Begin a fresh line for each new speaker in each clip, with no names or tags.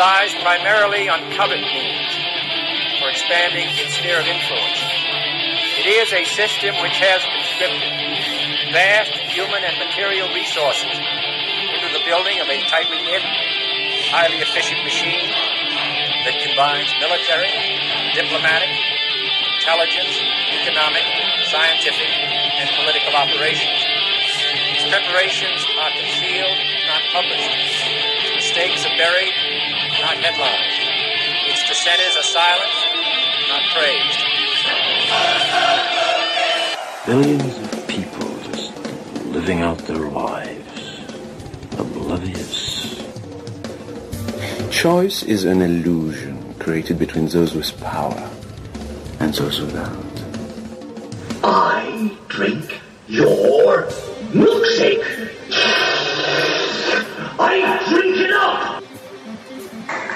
relies primarily on covert means for expanding its sphere of influence. It is a system which has conscripted vast human and material resources into the building of a tightly knit, highly efficient machine that combines military, diplomatic, intelligence, economic, scientific, and political operations. Its preparations are concealed, not published. Its mistakes are buried, not headlined. Its dissenters are silenced, not praised.
Billions of people just living out their lives, oblivious. Choice is an illusion created between those with power and those without.
I drink your milkshake. I drink it up.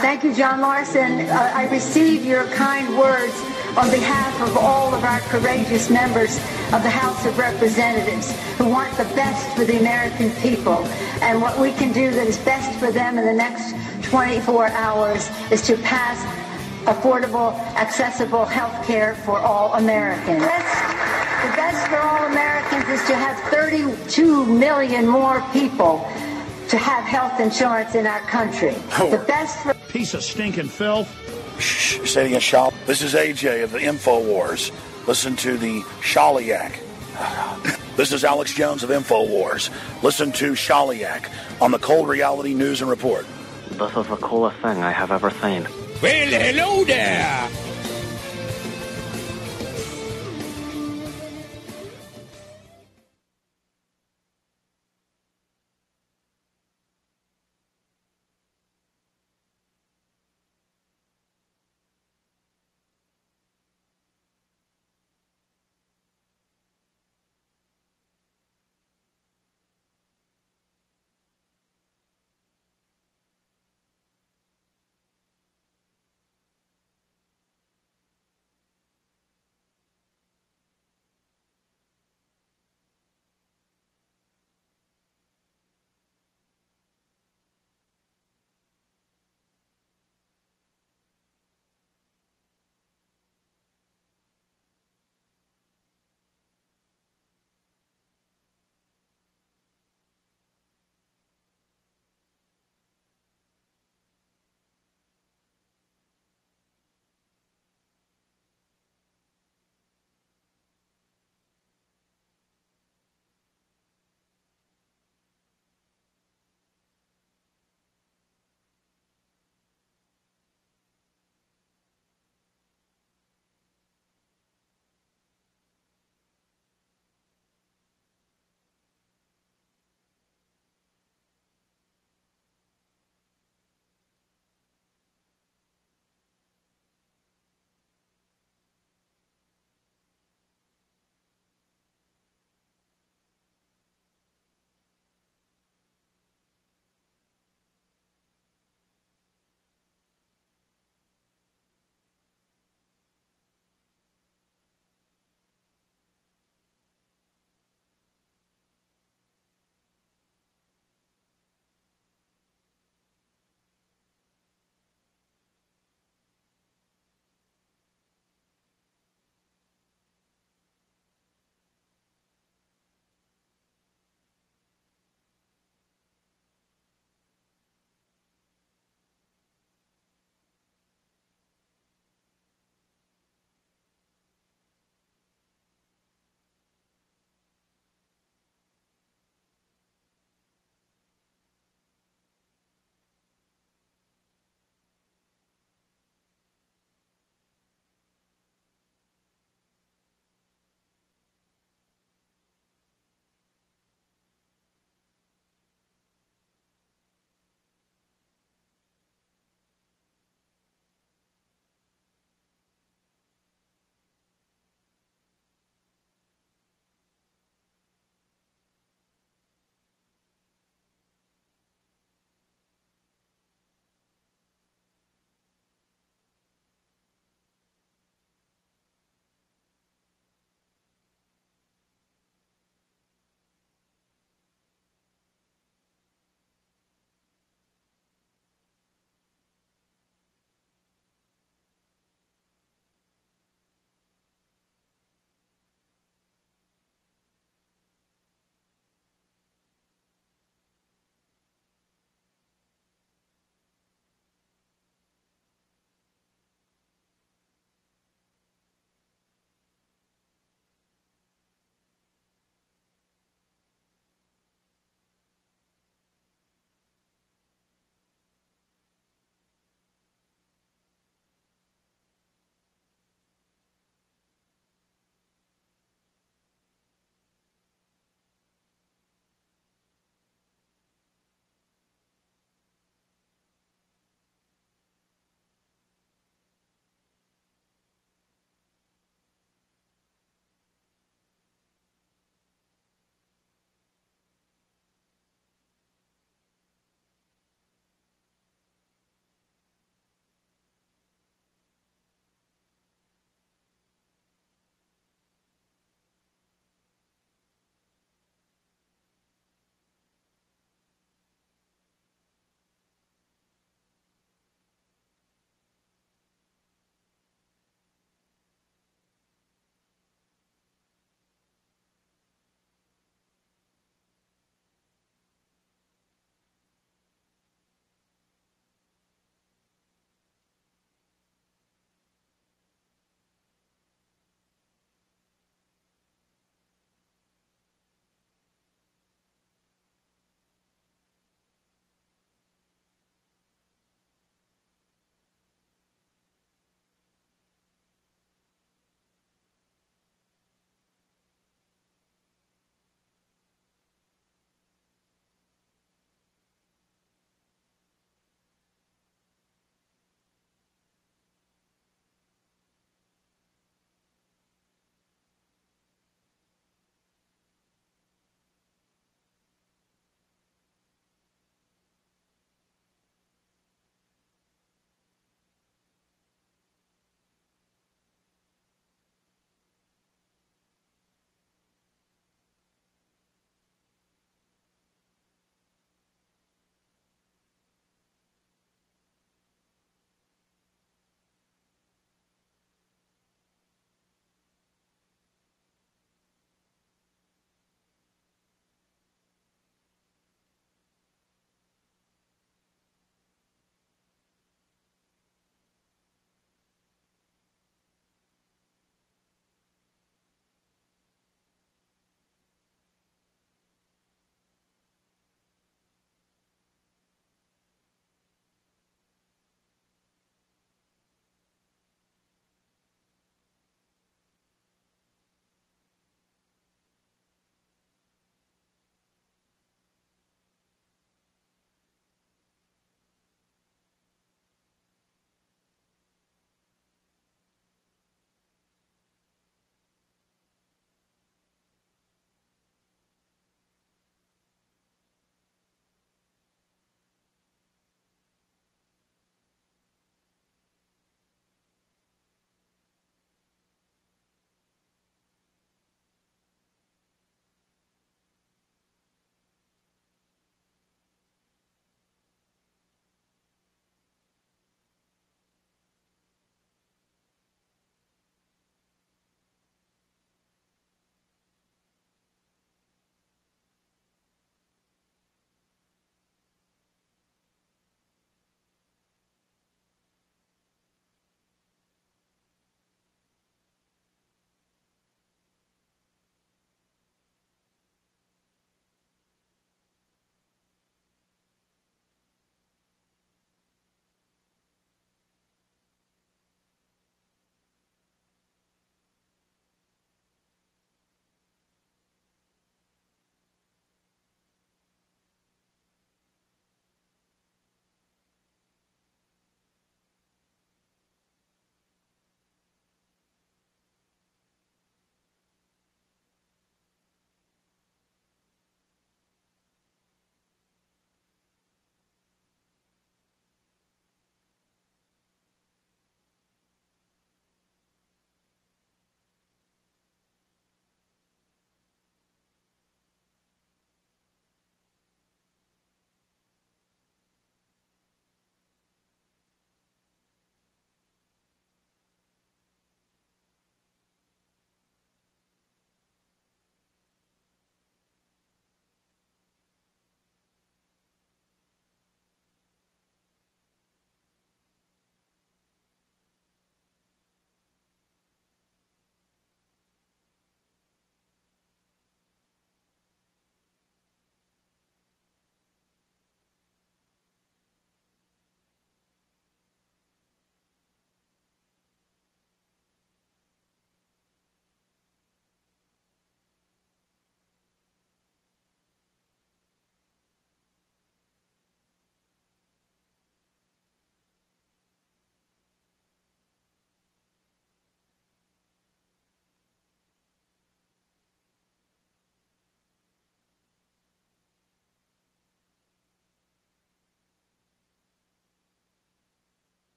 Thank you, John Larson. I receive your kind words on behalf of all of our courageous members of the House of Representatives who want the best for the American people. And what we can do that is best for them in the next 24 hours is to pass affordable, accessible health care for all Americans. The best for all Americans is to have 32 million more people to have health insurance in our country. The best for...
Piece of stinking filth.
Shh, say it again, Shal. This is AJ of the InfoWars. Listen to the Shaliak. This is Alex Jones of InfoWars. Listen to Shaliak on the Cold Reality News and Report.
This is the coolest thing I have ever seen.
Well, hello there.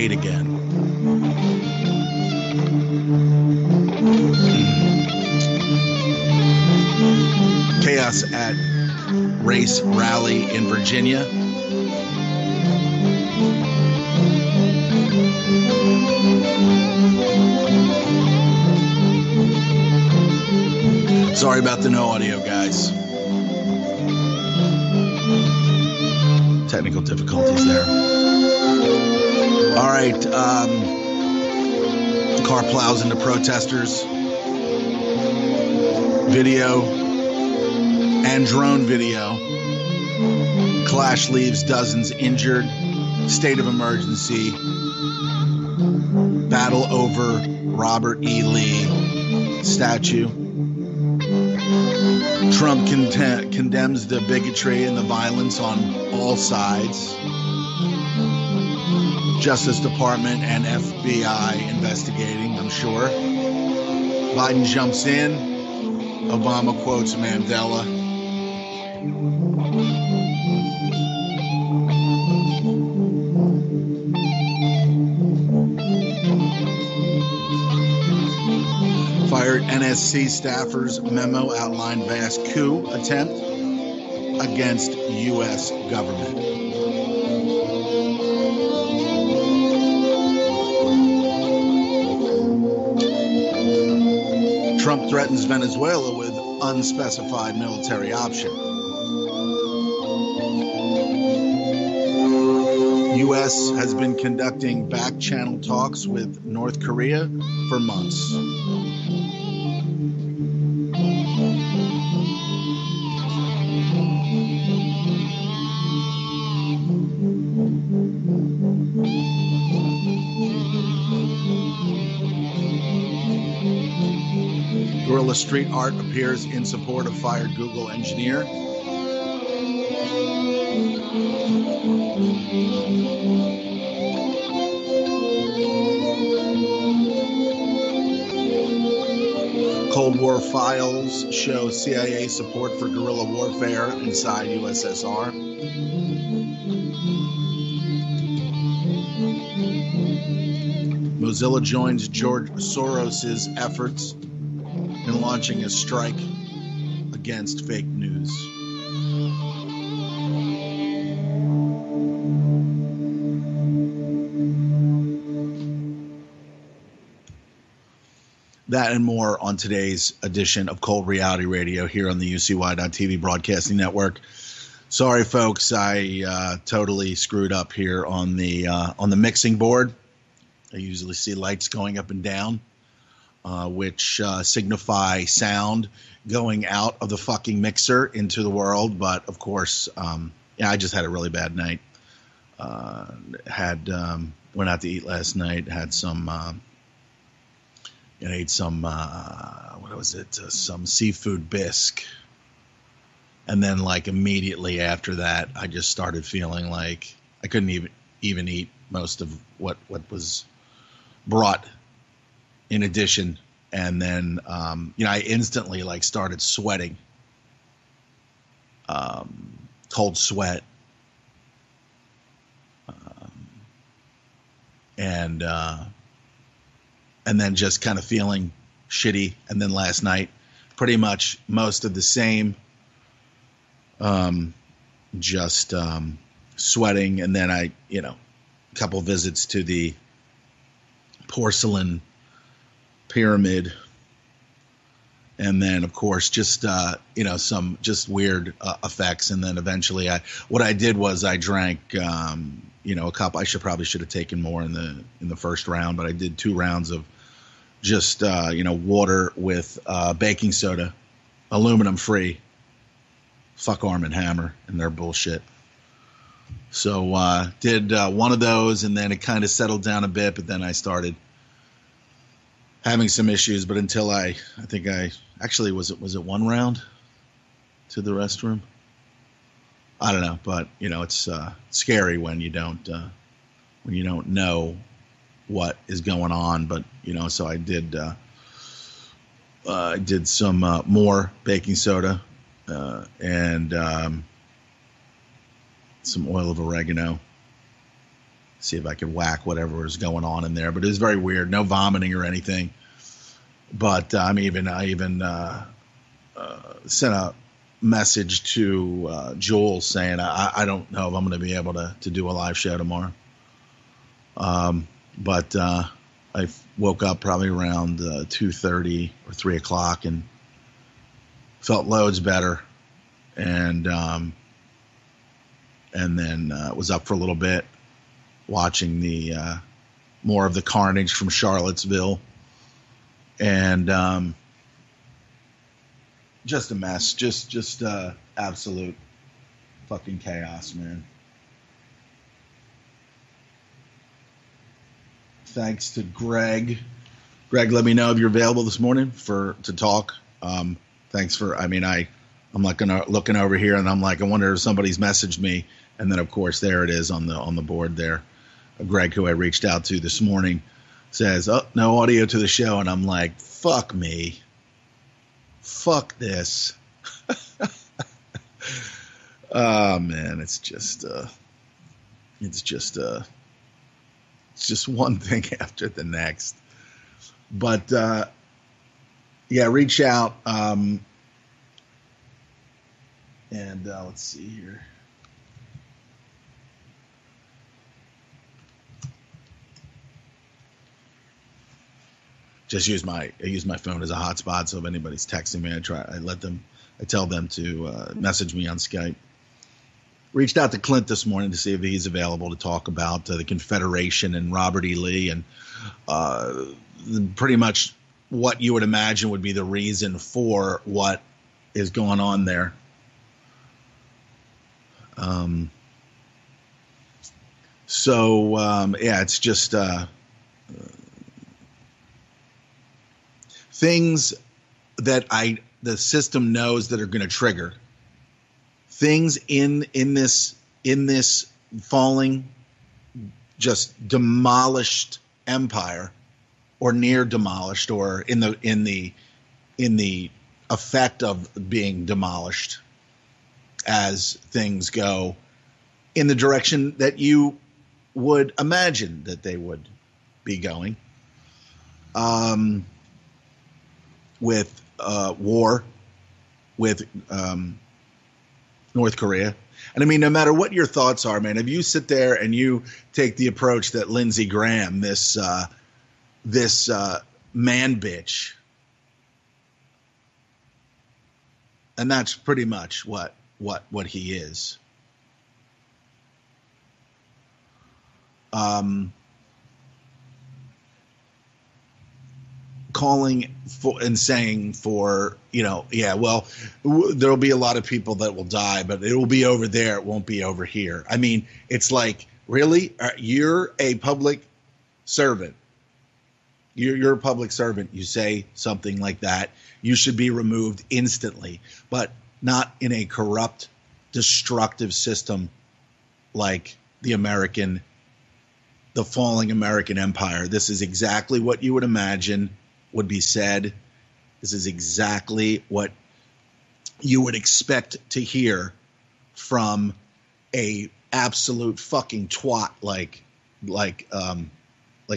hate again. Chaos at race rally in Virginia. Sorry about the no audio, guys. Technical difficulties there. All right. Car plows into protesters. Video and drone video. Clash leaves dozens injured. State of emergency. Battle over Robert E. Lee statue. Trump condemns the bigotry and the violence on all sides. Justice Department and FBI investigating, I'm sure. Biden jumps in. Obama quotes Mandela. Fired NSC staffers memo outlined vast coup attempt against U.S. government. Trump threatens Venezuela with unspecified military option. U.S. has been conducting back-channel talks with North Korea for months. Guerrilla street art appears in support of fired Google engineer. Cold War files show CIA support for guerrilla warfare inside USSR. Mozilla joins George Soros's efforts in launching a strike against fake news. That and more on today's edition of Cold Reality Radio here on the UCY.TV Broadcasting Network. Sorry, folks, I totally screwed up here on the mixing board. I usually see lights going up and down, which signify sound going out of the fucking mixer into the world. But of course, I just had a really bad night. Went out to eat last night. Had some. And ate some, some seafood bisque. And then, like, immediately after that, I just started feeling like I couldn't even eat most of what was brought in addition. And then, I instantly, like, started sweating. Cold sweat. And then just kind of feeling shitty. And then last night, pretty much most of the same, sweating. And then a couple visits to the porcelain pyramid. And then, of course, just, some just weird effects. And then eventually what I did was I drank, a cup. I should have taken more in the first round, but I did 2 rounds of just, water with baking soda, aluminum free. Fuck Arm & Hammer and their bullshit. So did one of those, and then it kind of settled down a bit, but then I started having some issues. But until I think actually, was it 1 round to the restroom? I don't know, but it's scary when you don't know what is going on. But so I did some more baking soda and some oil of oregano, see if I could whack whatever was going on in there. But it was very weird. No vomiting or anything. But I even sent a message to Joel saying I don't know if I'm going to be able to do a live show tomorrow. But I woke up probably around 2:30 or 3 o'clock and felt loads better, and then was up for a little bit watching the more of the carnage from Charlottesville, and just a mess, just absolute fucking chaos, man. Thanks to Greg. Greg, let me know if you're available this morning to talk. Thanks for. I'm looking over here, and I'm like, I wonder if somebody's messaged me. And then, of course, there it is on the board there. Greg, who I reached out to this morning, says, "Oh, no audio to the show," and I'm like, "Fuck me, fuck this." Oh man, it's just one thing after the next. But yeah, reach out. And let's see here. Just use my phone as a hotspot. So if anybody's texting me, I tell them to message me on Skype. Reached out to Clint this morning to see if he's available to talk about the Confederation and Robert E. Lee and pretty much what you would imagine would be the reason for what is going on there. Yeah, it's just things that the system knows that are going to trigger. Things in this falling, just demolished empire, or near demolished, or in the effect of being demolished, as things go in the direction that you would imagine that they would be going, with war with North Korea. And I mean, no matter what your thoughts are, man, if you sit there and you take the approach that Lindsey Graham, this man bitch, and that's pretty much what he is. Calling for and saying for, yeah, well, there'll be a lot of people that will die, but it will be over there. It won't be over here. I mean, it's like, really? You're a public servant. You're a public servant. You say something like that, you should be removed instantly, but not in a corrupt, destructive system like the falling American empire. This is exactly what you would imagine would be said. This is exactly what you would expect to hear from a absolute fucking twat like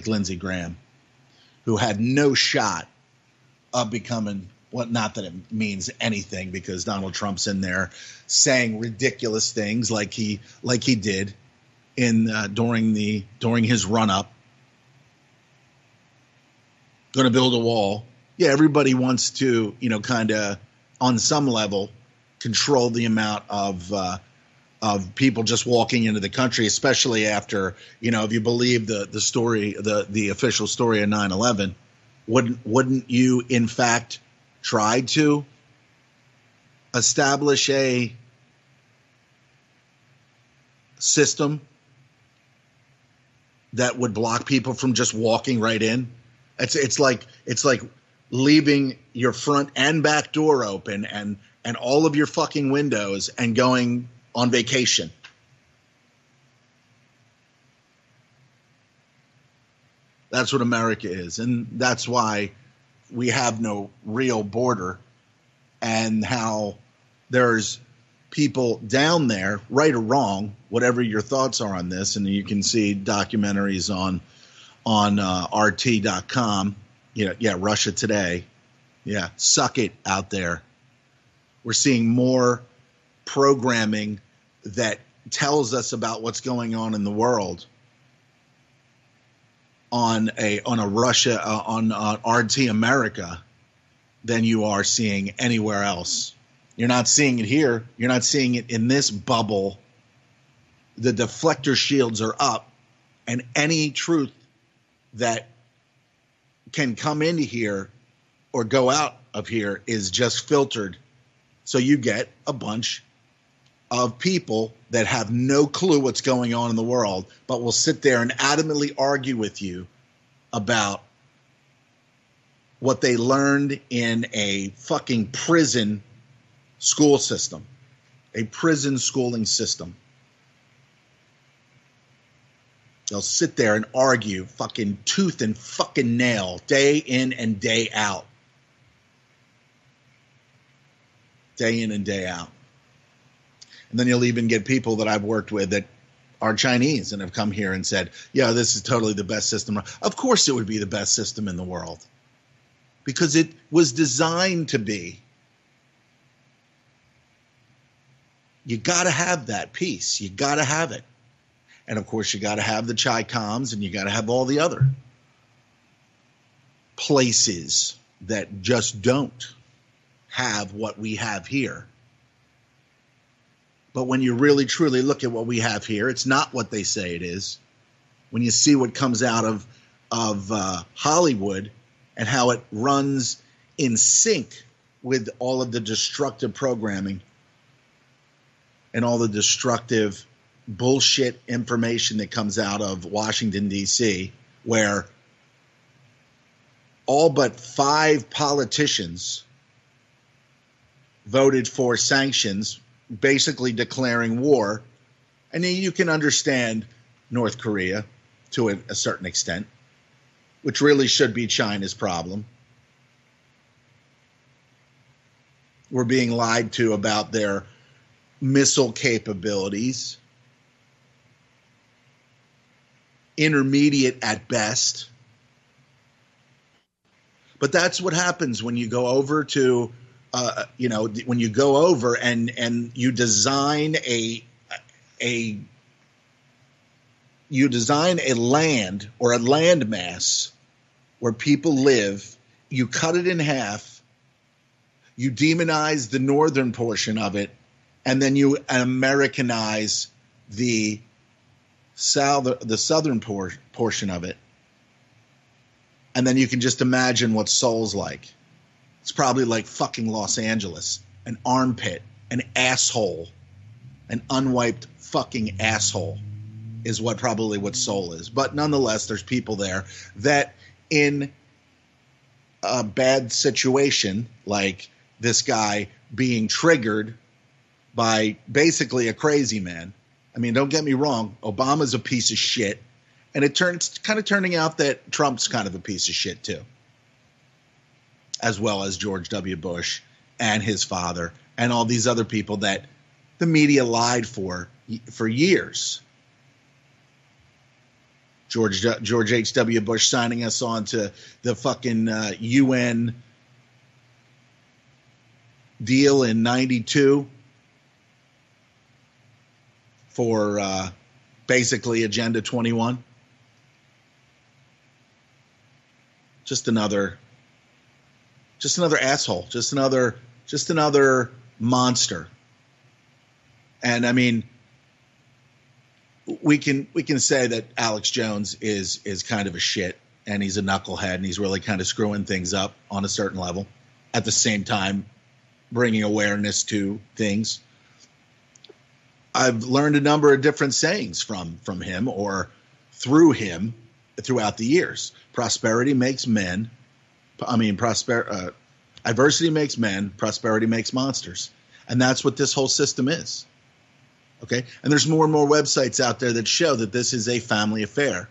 Lindsey Graham, who had no shot of becoming what. Not that it means anything, because Donald Trump's in there saying ridiculous things like he did during his run up. Going to build a wall. Yeah, everybody wants to, kind of on some level control the amount of people just walking into the country, especially after, if you believe the story, the official story of 9/11, wouldn't you in fact try to establish a system that would block people from just walking right in? It's like leaving your front and back door open and all of your fucking windows and going on vacation. That's what America is, and that's why we have no real border, and how there's people down there, right or wrong, whatever your thoughts are on this, and you can see documentaries on RT.com. Russia Today. Yeah, suck it out there. We're seeing more programming that tells us about what's going on in the world on RT America than you are seeing anywhere else. You're not seeing it here. You're not seeing it in this bubble. The deflector shields are up, and any truth that can come into here or go out of here is just filtered. So you get a bunch of people that have no clue what's going on in the world, but will sit there and adamantly argue with you about what they learned in a fucking prison school system, a prison schooling system. They'll sit there and argue fucking tooth and fucking nail day in and day out. Day in and day out. And then you'll even get people that I've worked with that are Chinese and have come here and said, yeah, this is totally the best system. Of course it would be the best system in the world, because it was designed to be. You got to have that piece. You got to have it. And, of course, you got to have the Chi-Coms, and you got to have all the other places that just don't have what we have here. But when you really, truly look at what we have here, it's not what they say it is. When you see what comes out of Hollywood and how it runs in sync with all of the destructive programming and all the destructive bullshit information that comes out of Washington, D.C., where all but 5 politicians voted for sanctions, basically declaring war. And then you can understand North Korea to a certain extent, which really should be China's problem. We're being lied to about their missile capabilities, intermediate at best. But that's what happens when you go over to, when you go over and you design a land or a landmass where people live. You cut it in half. You demonize the northern portion of it, and then you Americanize the southern portion of it. And then you can just imagine what Seoul's like. It's probably like fucking Los Angeles, an armpit, an asshole, an unwiped fucking asshole is what Seoul is. But nonetheless, there's people there that in a bad situation, like this guy being triggered by basically a crazy man. I mean, don't get me wrong, Obama's a piece of shit. And it's kind of turning out that Trump's kind of a piece of shit too, as well as George W. Bush and his father and all these other people that the media lied for years. George H.W. Bush signing us on to the fucking UN deal in 92 for basically Agenda 21. Just another asshole, just another monster. And I mean, we can say that Alex Jones is kind of a shit, and he's a knucklehead, and he's really kind of screwing things up on a certain level. At the same time, bringing awareness to things. I've learned a number of different sayings from him or through him throughout the years. Adversity makes men, prosperity makes monsters. And that's what this whole system is. Okay? And there's more and more websites out there that show that this is a family affair.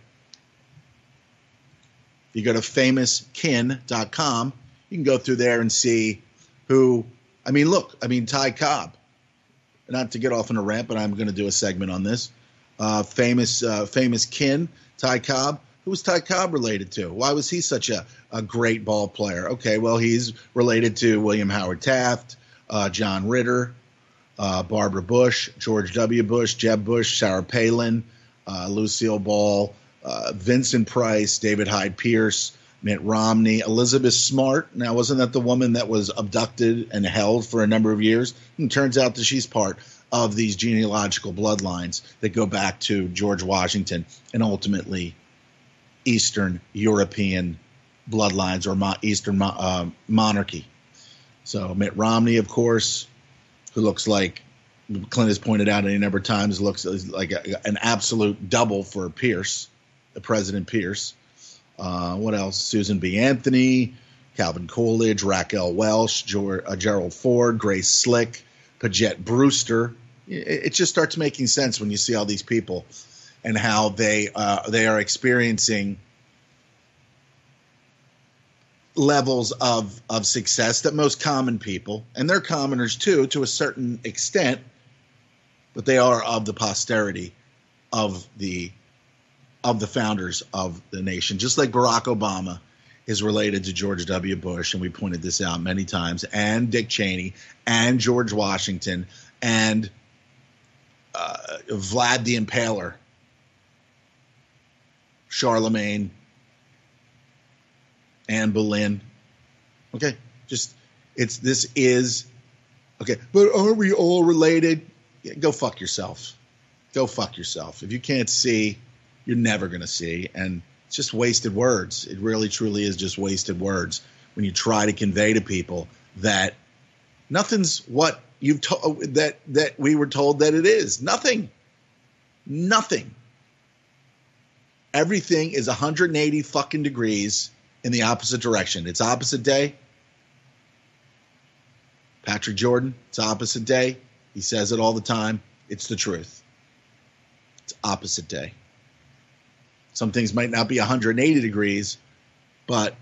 If you go to famouskin.com, you can go through there and see Ty Cobb, not to get off on a rant, but I'm going to do a segment on this. Famous kin, Ty Cobb. Who was Ty Cobb related to? Why was he such a great ball player? Okay, well, he's related to William Howard Taft, John Ritter, Barbara Bush, George W. Bush, Jeb Bush, Sarah Palin, Lucille Ball, Vincent Price, David Hyde Pierce, Mitt Romney, Elizabeth Smart. Now, wasn't that the woman that was abducted and held for a number of years? And it turns out that she's part of these genealogical bloodlines that go back to George Washington and ultimately Eastern European bloodlines or Eastern monarchy. So Mitt Romney, of course, who looks like Clint has pointed out any number of times, looks like an absolute double for Pierce, President Pierce. What else? Susan B. Anthony, Calvin Coolidge, Raquel Welch, Gerald Ford, Grace Slick, Paget Brewster. It just starts making sense when you see all these people and how they are experiencing levels of success that most common people, and they're commoners too, to a certain extent, but they are of the posterity of the founders of the nation. Just like Barack Obama is related to George W. Bush, and we pointed this out many times, and Dick Cheney, and George Washington, and Vlad the Impaler, Charlemagne, Anne Boleyn. Okay, this is okay. But aren't we all related? Yeah, go fuck yourself. Go fuck yourself. If you can't see, you're never going to see. And it's just wasted words. It really, truly is just wasted words when you try to convey to people that nothing's what you've told, that we were told that it is. Nothing. Everything is 180 fucking degrees in the opposite direction. It's opposite day. Patrick Jordan, it's opposite day. He says it all the time. It's the truth. It's opposite day. Some things might not be 180 degrees, but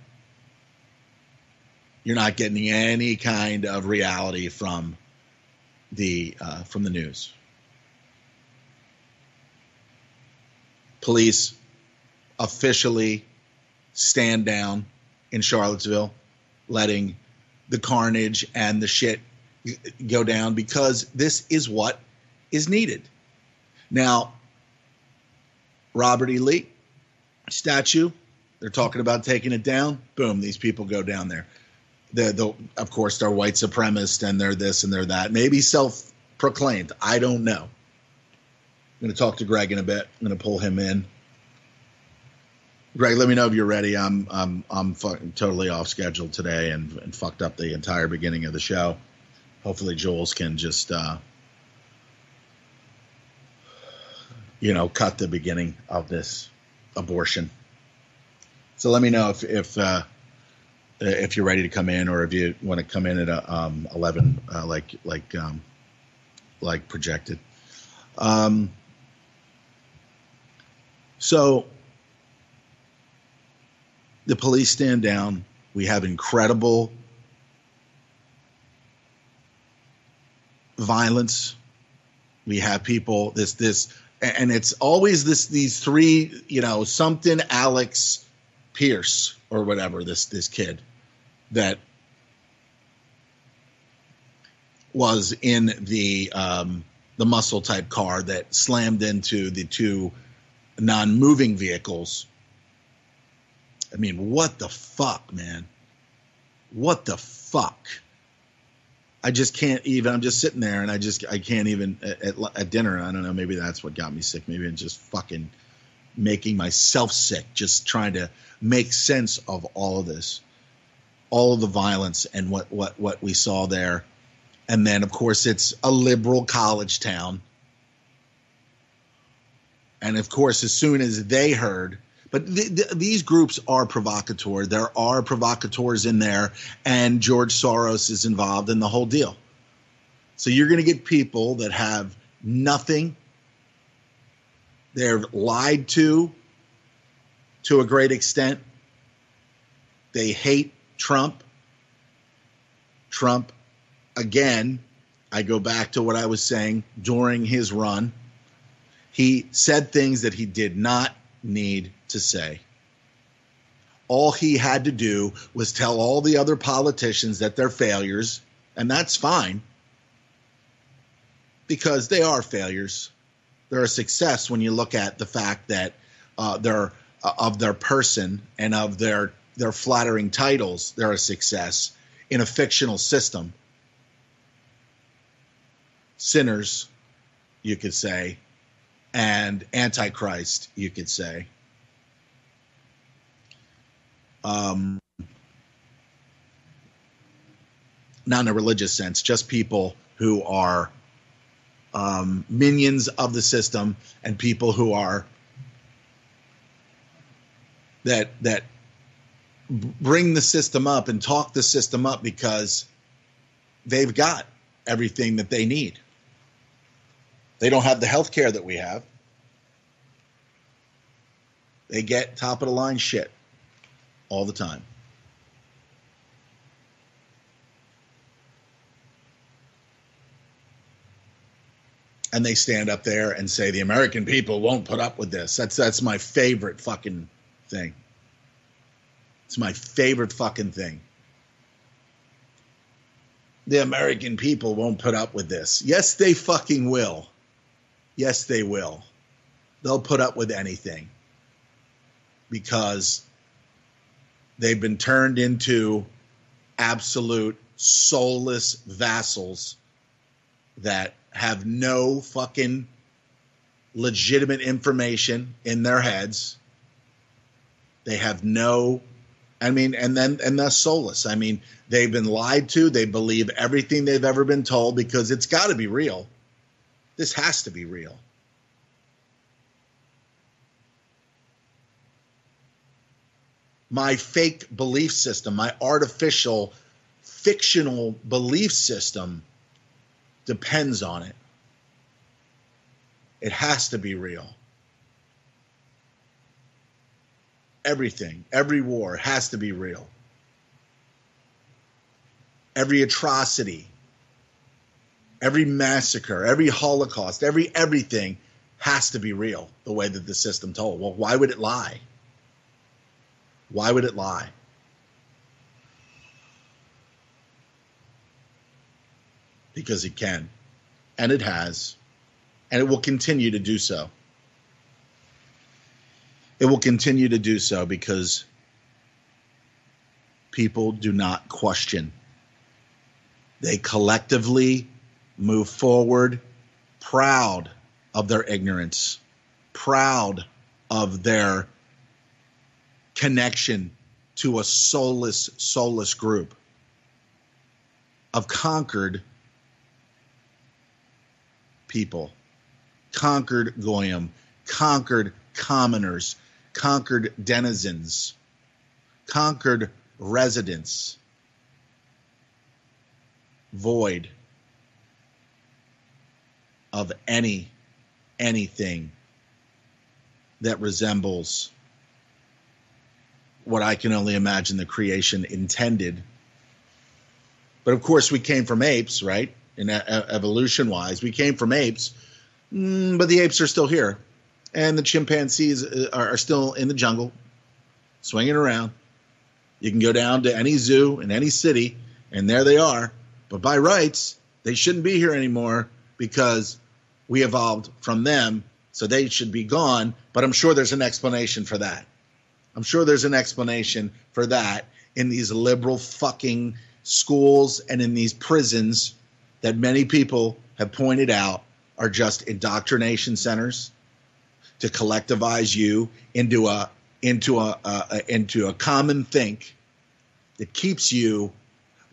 you're not getting any kind of reality from the news. Police officially stand down in Charlottesville, letting the carnage and the shit go down because this is what is needed. Now, Robert E. Lee statue, they're talking about taking it down. Boom, these people go down there. Of course, they're white supremacists and they're this and they're that. Maybe self-proclaimed. I don't know. I'm going to talk to Greg in a bit. I'm going to pull him in. Greg, let me know if you're ready. I'm totally off schedule today and fucked up the entire beginning of the show. Hopefully Jules can just cut the beginning of this abortion. So let me know if you're ready to come in, or if you want to come in at 11 like projected. So the police stand down. We have incredible violence. We have people and it's always these three, something Alex Pierce or whatever, this kid that was in the muscle type car that slammed into the two non-moving vehicles. I mean, what the fuck, man? What the fuck? I just can't even. I'm just sitting there, and I can't even at dinner. I don't know. Maybe that's what got me sick. Maybe I'm just fucking making myself sick, just trying to make sense of all of this, all of the violence and what we saw there. And then, of course, it's a liberal college town. And, of course, as soon as they heard, but these groups are provocateur. There are provocateurs in there, and George Soros is involved in the whole deal. So you're going to get people that have nothing. They're lied to a great extent. They hate Trump. Trump, again, I go back to what I was saying during his run. He said things that he did not need to say. All he had to do was tell all the other politicians that they're failures, and that's fine because they are failures. They're a success when you look at the fact that they're of their person and of their flattering titles. They're a success in a fictional system. Sinners, you could say, and Antichrist, you could say. Not in a religious sense, just people who are minions of the system and people who are that bring the system up and talk the system up because they've got everything that they need. They don't have the health care that we have. They get top of the line shit all the time. And they stand up there and say the American people won't put up with this. That's my favorite fucking thing. It's my favorite fucking thing. The American people won't put up with this. Yes, they fucking will. Yes, they will. They'll put up with anything because they've been turned into absolute soulless vassals that have no fucking legitimate information in their heads. They have no, and they're soulless. I mean, they've been lied to. They believe everything they've ever been told because it's got to be real. This has to be real. My fake belief system, my artificial, fictional belief system depends on it. It has to be real. Everything, every war has to be real. Every atrocity, every massacre, every Holocaust, everything has to be real the way that the system told. Well, why would it lie? Why would it lie? Because it can, and it has, and it will continue to do so. It will continue to do so because people do not question. They collectively move forward proud of their ignorance, proud of their connection to a soulless group of conquered people, conquered goyim, conquered commoners, conquered denizens, conquered residents, void of anything that resembles what I can only imagine the creation intended. But of course we came from apes, right? In evolution-wise, we came from apes, but the apes are still here. And the chimpanzees are still in the jungle, swinging around. You can go down to any zoo in any city, and there they are. But by rights, they shouldn't be here anymore because we evolved from them, so they should be gone. But I'm sure there's an explanation for that. I'm sure there's an explanation for that in these liberal fucking schools and in these prisons that many people have pointed out are just indoctrination centers to collectivize you into a common think that keeps you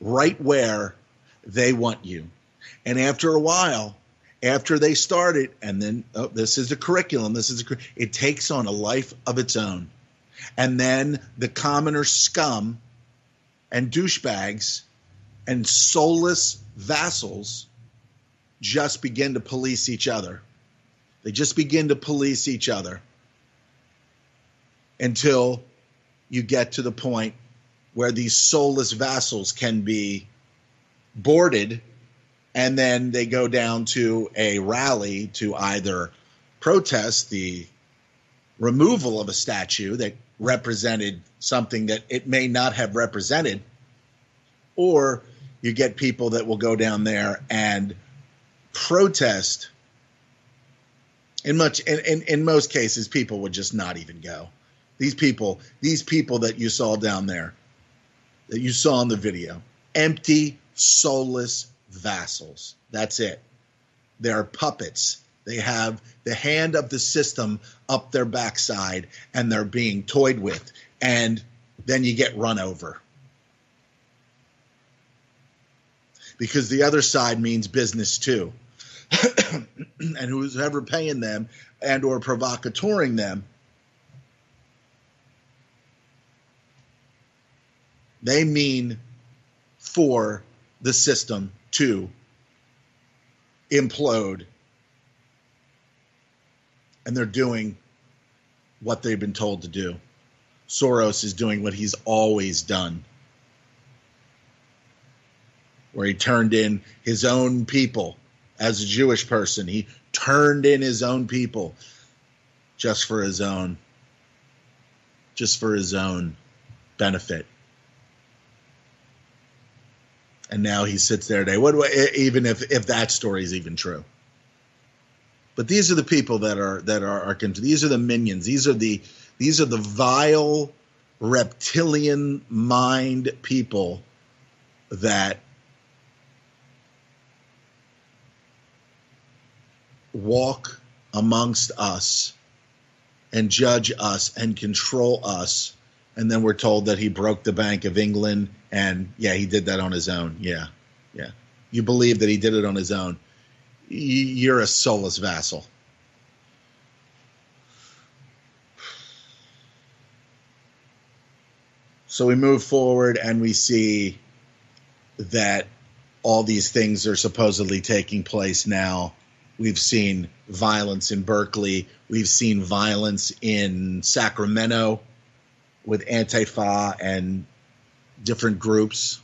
right where they want you. And after a while, after they start it, and then this is the curriculum, it takes on a life of its own. And then the commoner scum and douchebags and soulless vassals just begin to police each other. They just begin to police each other until you get to the point where these soulless vassals can be boarded And then they go down to a rally to either protest the removal of a statue that represented something that it may not have represented, or you get people that will go down there and protest. In most cases, people would just not even go. These people that you saw down there, that you saw in the video, empty, soulless vassals. That's it. They're puppets. They have the hand of the system up their backside, and they're being toyed with. And then you get run over. Because the other side means business too. And who's ever paying them and or provocatoring them, they mean for the system to implode. And they're doing what they've been told to do. Soros is doing what he's always done, where he turned in his own people. As a Jewish person, he turned in his own people just for his own benefit. And now he sits there today. Even if that story is even true. But these are the people that are these are the minions. These are the vile reptilian mind people that walk amongst us and judge us and control us. And then we're told that he broke the Bank of England, and yeah, he did that on his own. Yeah. You believe that he did it on his own. You're a soulless vassal. So we move forward and we see that all these things are supposedly taking place now. We've seen violence in Berkeley. We've seen violence in Sacramento with Antifa and different groups.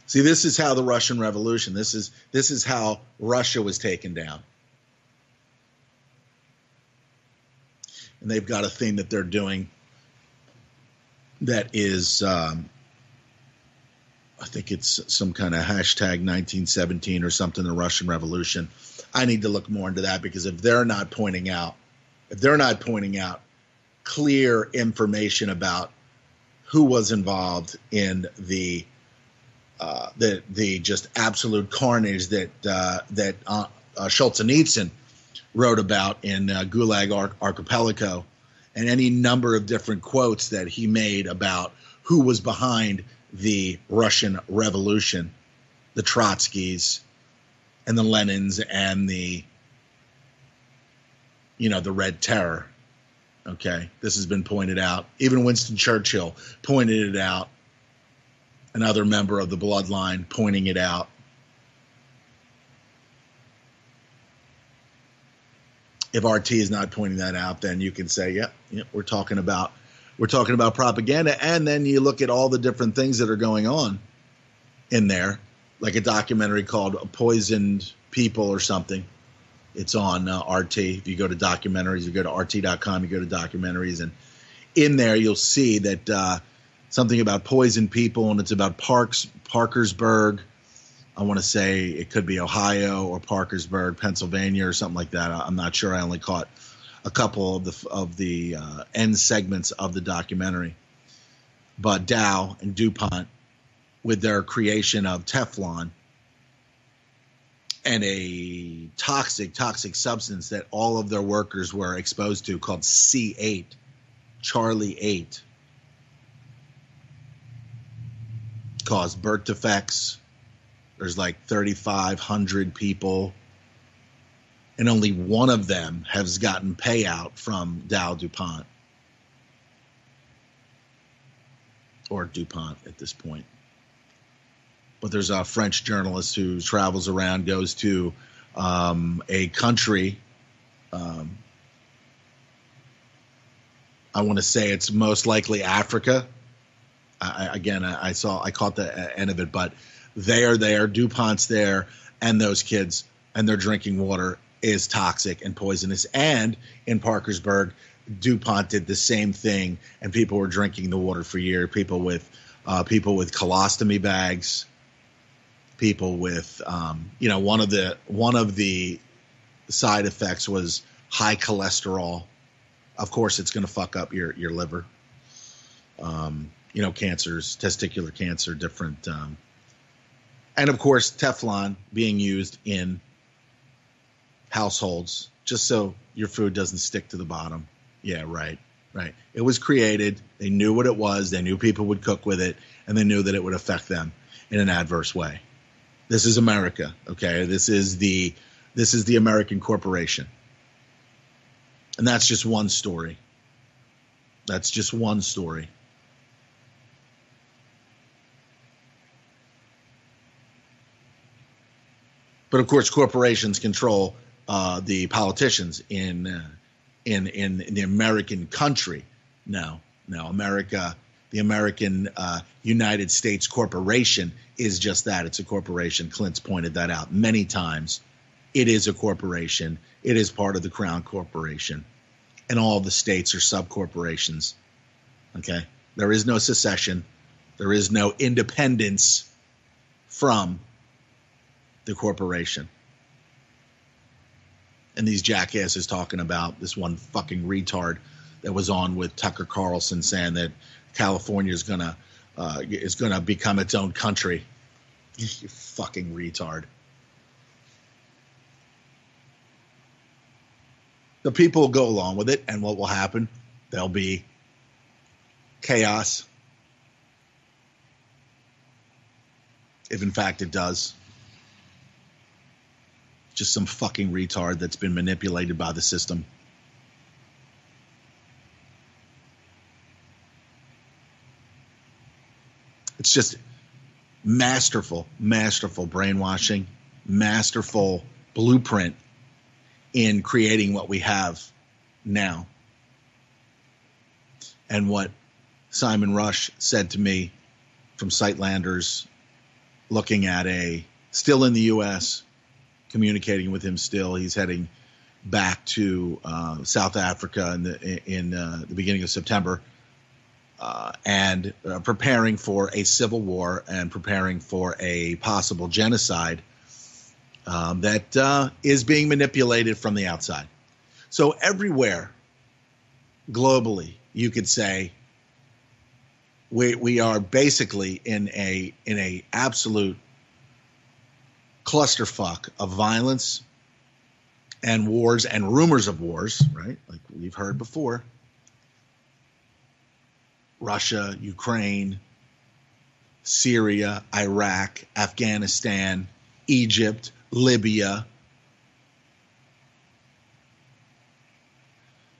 See, this is how the Russian Revolution, this is how Russia was taken down. And they've got a thing that they're doing that is, I think it's some kind of hashtag 1917 or something, the Russian Revolution. I need to look more into that, because if they're not pointing out clear information about who was involved in the just absolute carnage that Solzhenitsyn wrote about in Gulag Archipelago, and any number of different quotes that he made about who was behind the Russian Revolution, the Trotskys and the Lenins and the Red Terror. Okay, this has been pointed out. Even Winston Churchill pointed it out. Another member of the bloodline pointing it out. If RT is not pointing that out, then you can say, yeah, we're talking about propaganda. And then you look at all the different things that are going on in there, like a documentary called Poisoned People or something. It's on RT. If you go to documentaries, you go to RT.com, you go to documentaries, and in there you'll see that something about poisoned people, and it's about Parkersburg. I want to say it could be Ohio or Parkersburg, Pennsylvania, or something like that. I'm not sure. I only caught a couple of the end segments of the documentary. But Dow and DuPont, with their creation of Teflon and a toxic substance that all of their workers were exposed to, called C8, Charlie 8, caused birth defects. There's like 3,500 people, and only one of them has gotten payout from Dow DuPont, or DuPont at this point. But there's a French journalist who travels around, goes to a country. I want to say it's most likely Africa. I caught the end of it, but they are there, DuPont's there, and those kids and their drinking water is toxic and poisonous. And in Parkersburg, DuPont did the same thing, and people were drinking the water for years. People with colostomy bags, people with one of the side effects was high cholesterol. Of course, it's going to fuck up your liver. Cancers, testicular cancer, different, and of course, Teflon being used in households just so your food doesn't stick to the bottom. Yeah, right. It was created. They knew what it was. They knew people would cook with it, and they knew that it would affect them in an adverse way. This is America, okay? This is the American corporation. And that's just one story. That's just one story. But of course, corporations control the politicians in the American country. No, America, the American United States corporation is just that. It's a corporation. Clint's pointed that out many times. It is a corporation. It is part of the Crown Corporation. And all the states are sub-corporations. Okay? There is no secession. There is no independence from the corporation. And these jackasses talking about this one fucking retard that was on with Tucker Carlson saying that California is gonna become its own country. You fucking retard. The people will go along with it, and what will happen? There'll be chaos. If in fact it does. Just some fucking retard that's been manipulated by the system. It's just masterful brainwashing, masterful blueprint in creating what we have now. And what Simon Rush said to me from Sightlanders, looking at still in the U.S., communicating with him still. He's heading back to South Africa in the beginning of September, and preparing for a civil war and preparing for a possible genocide that is being manipulated from the outside. So everywhere, globally, you could say we are basically in a absolute clusterfuck of violence and wars and rumors of wars, right? Like we've heard before. Russia, Ukraine, Syria, Iraq, Afghanistan, Egypt, Libya,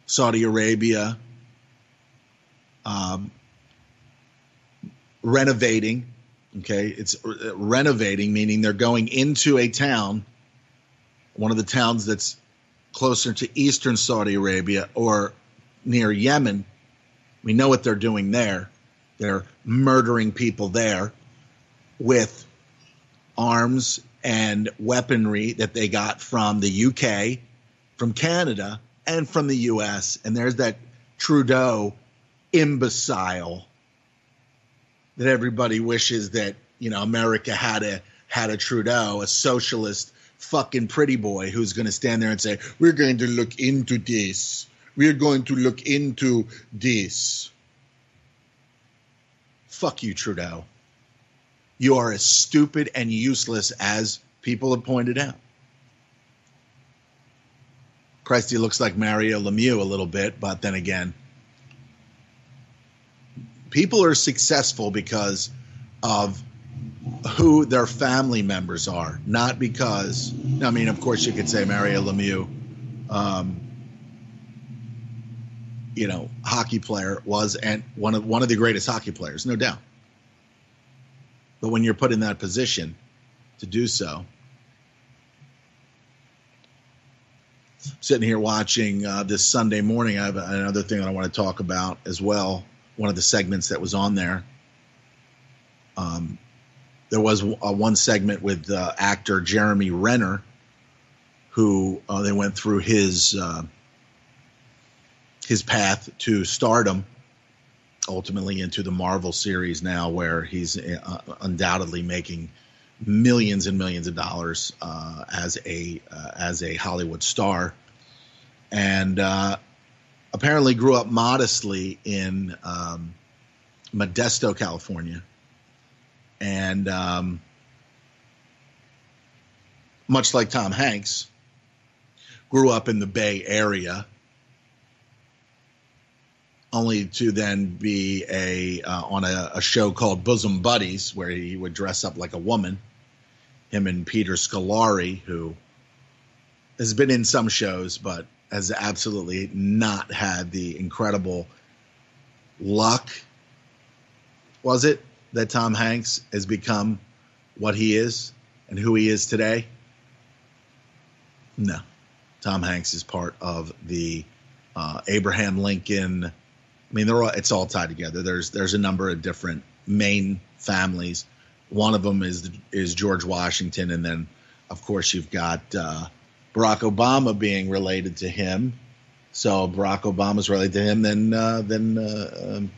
Saudi Arabia, renovating. Okay, it's renovating, meaning they're going into a town, one of the towns that's closer to eastern Saudi Arabia or near Yemen. We know what they're doing there. They're murdering people there with arms and weaponry that they got from the UK, from Canada, and from the US. And there's that Trudeau imbecile that everybody wishes that, America had a Trudeau, a socialist fucking pretty boy who's going to stand there and say, we're going to look into this. We're going to look into this. Fuck you, Trudeau. You are as stupid and useless as people have pointed out. Christ, he looks like Mario Lemieux a little bit, but then again, people are successful because of who their family members are, not because, of course you could say Mario Lemieux, hockey player was and one of the greatest hockey players, no doubt. But when you're put in that position to do so, sitting here watching this Sunday morning, I have another thing that I want to talk about as well. One of the segments that was on there. there was one segment with actor Jeremy Renner, who they went through his path to stardom, ultimately into the Marvel series now, where he's undoubtedly making millions and millions of dollars as a Hollywood star, and apparently grew up modestly in Modesto, California, and much like Tom Hanks, grew up in the Bay Area, only to then be on a show called Bosom Buddies, where he would dress up like a woman. Him and Peter Scolari, who has been in some shows, but has absolutely not had the incredible luck, was it, that Tom Hanks has become what he is and who he is today? No. Tom Hanks is part of the Abraham Lincoln. I mean, it's all tied together. There's a number of different main families. One of them is George Washington, and then, of course, you've got Barack Obama being related to him. So Barack Obama's related to him. Then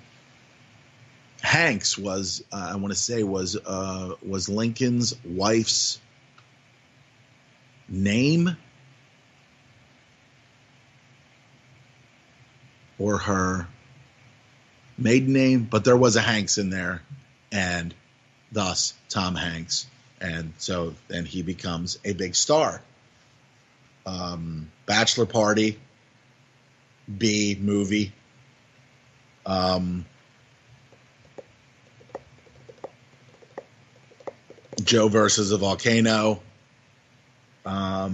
Hanks was, I want to say, was Lincoln's wife's name or her maiden name, but there was a Hanks in there, and thus Tom Hanks, and so then he becomes a big star. Bachelor Party, B movie, Joe versus a volcano. I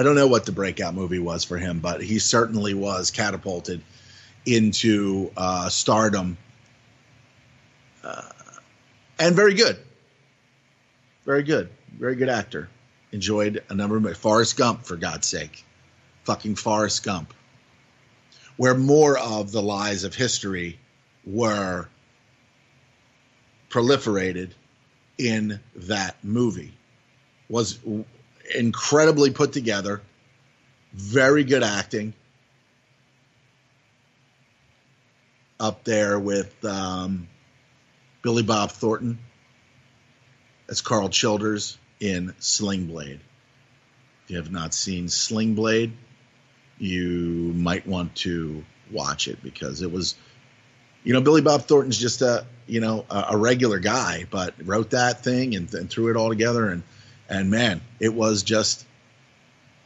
don't know what the breakout movie was for him, but he certainly was catapulted into stardom, and very good actor. Enjoyed a number of Forrest Gump, for God's sake, fucking Forrest Gump, where more of the lies of history were proliferated in that movie. Was incredibly put together, very good acting, up there with Billy Bob Thornton as Carl Childers in Sling Blade. If you have not seen Sling Blade, you might want to watch it, because it was, Billy Bob Thornton's just a regular guy, but wrote that thing and threw it all together, and man, it was just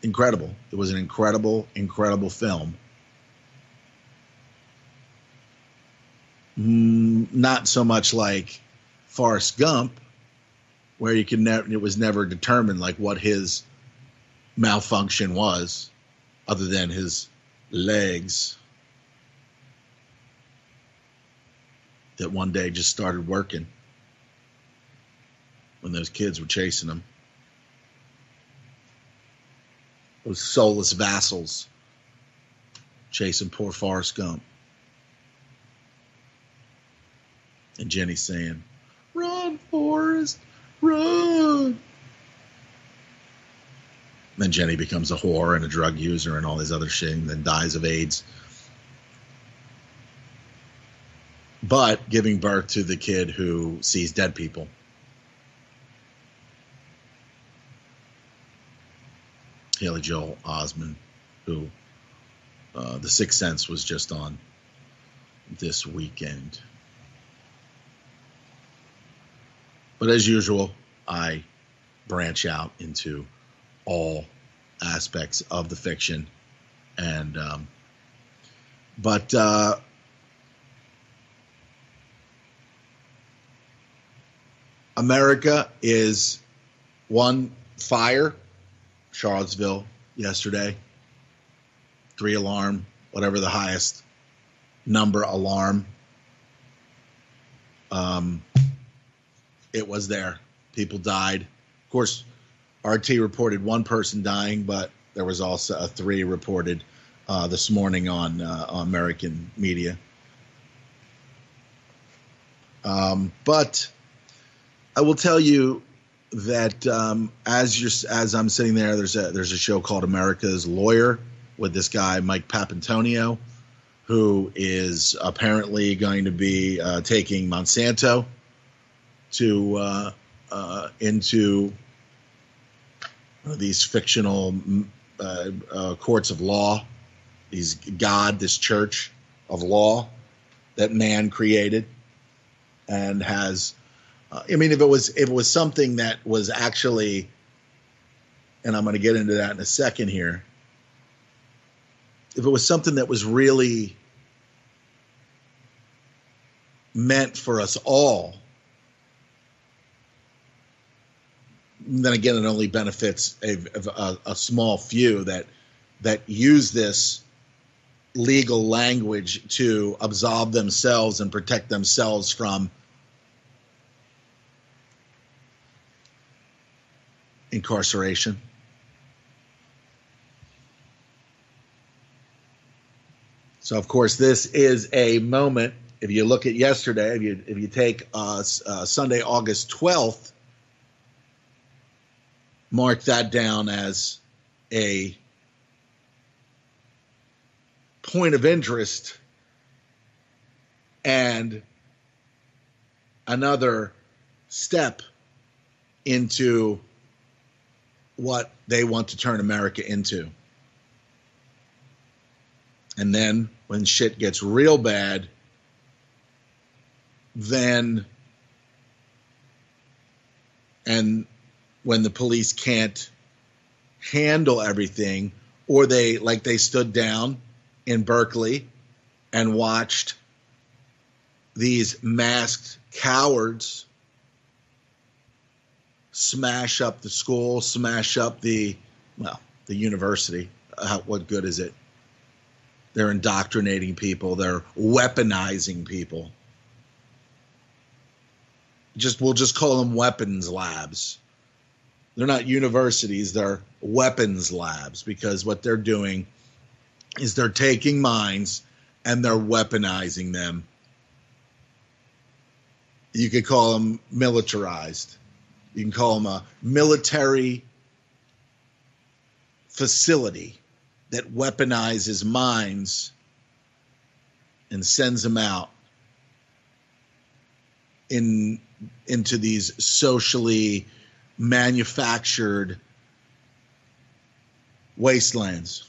incredible. It was an incredible film. Not so much like Forrest Gump, where it was never determined like what his malfunction was, other than his legs that one day just started working when those kids were chasing him. Those soulless vassals chasing poor Forrest Gump. And Jenny saying, "Run, Forrest, run." Then Jenny becomes a whore and a drug user and all this other shit, and then dies of AIDS. But giving birth to the kid who sees dead people. Haley Joel Osment, who The Sixth Sense was just on this weekend. But as usual, I branch out into all aspects of the fiction, and but America is one fire. Charlottesville yesterday, 3 alarm, whatever the highest number alarm. It was there. People died. Of course, RT reported 1 person dying, but there was also a 3 reported this morning on American media. But I will tell you that as I'm sitting there, there's a show called America's Lawyer with this guy Mike Papantonio, who is apparently going to be taking Monsanto to into these fictional courts of law, this church of law that man created, and has. I mean, if it was something that was actually, and I'm going to get into that in a second here. If it was something that was really meant for us all, then again, it only benefits a small few that use this legal language to absolve themselves and protect themselves from incarceration. So, of course, this is a moment. If you look at yesterday, if you take Sunday, August 12th, mark that down as a point of interest and another step into what they want to turn America into. And then when shit gets real bad, and when the police can't handle everything, or they stood down in Berkeley and watched these masked cowards smash up the school, smash up the university. What good is it? They're indoctrinating people. They're weaponizing people. We'll just call them weapons labs. They're not universities. They're weapons labs, because what they're doing is they're taking minds and they're weaponizing them. You could call them militarized. You can call them a military facility that weaponizes minds and sends them out into these socially manufactured wastelands.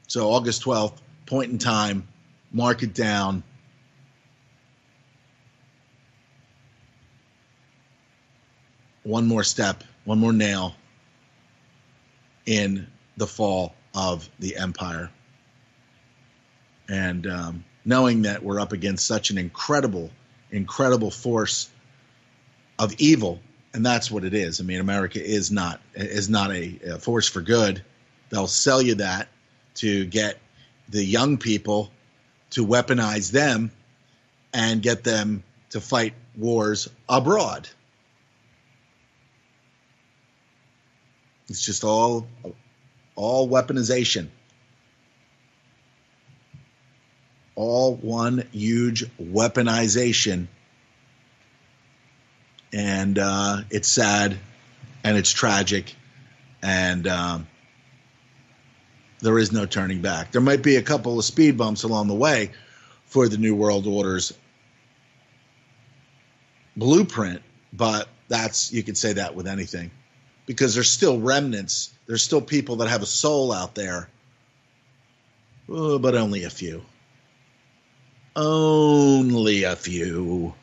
So August 12th, point in time, mark it down. One more step, one more nail in the fall of the empire. And knowing that we're up against such an incredible force of evil, and that's what it is. I mean, America is not a force for good. They'll sell you that to get the young people to weaponize them and get them to fight wars abroad. It's just all weaponization. All one huge weaponization. And it's sad and it's tragic, and there is no turning back. There might be a couple of speed bumps along the way for the New World Order's blueprint, but you could say that with anything, because there's still remnants. There's still people that have a soul out there, but only a few. Only a few.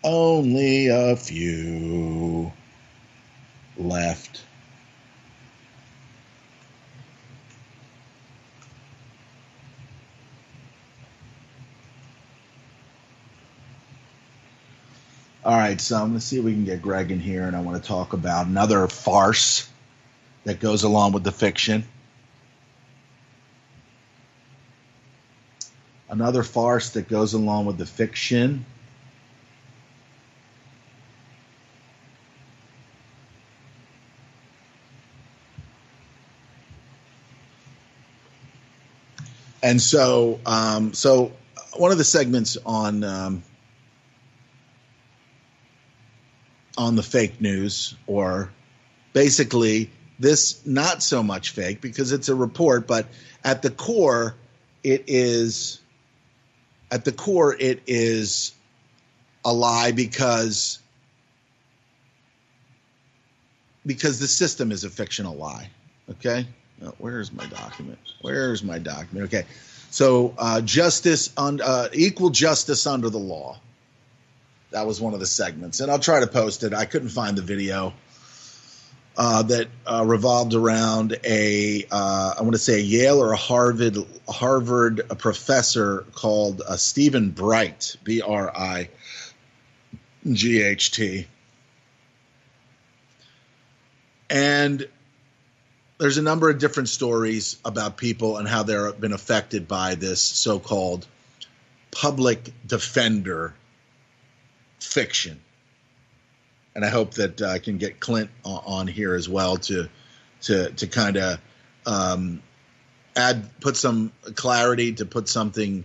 Only a few left. All right, so I'm going to see if we can get Greg in here, and I want to talk about another farce that goes along with the fiction. Another farce that goes along with the fiction. And so one of the segments on the fake news, or basically this not so much fake because it's a report, but at the core it is a lie because the system is a fictional lie. Okay, where's my document? Okay, so equal justice under the law. That was one of the segments, and I'll try to post it. I couldn't find the video that revolved around I want to say a Yale or a Harvard professor called Stephen Bright, Bright. And there's a number of different stories about people and how they've been affected by this so-called public defender fiction. And I hope that I can get Clint on here as well to kind of put some clarity, to put something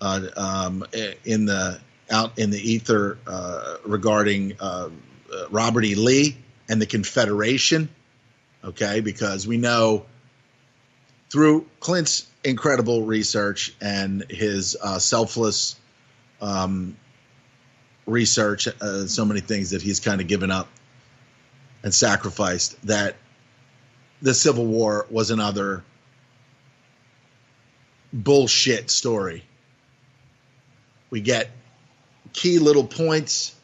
in the ether regarding Robert E. Lee and the Confederation. Okay, because we know through Clint's incredible research and his selfless research, so many things that he's kind of given up and sacrificed, that the Civil War was another bullshit story. We get key little points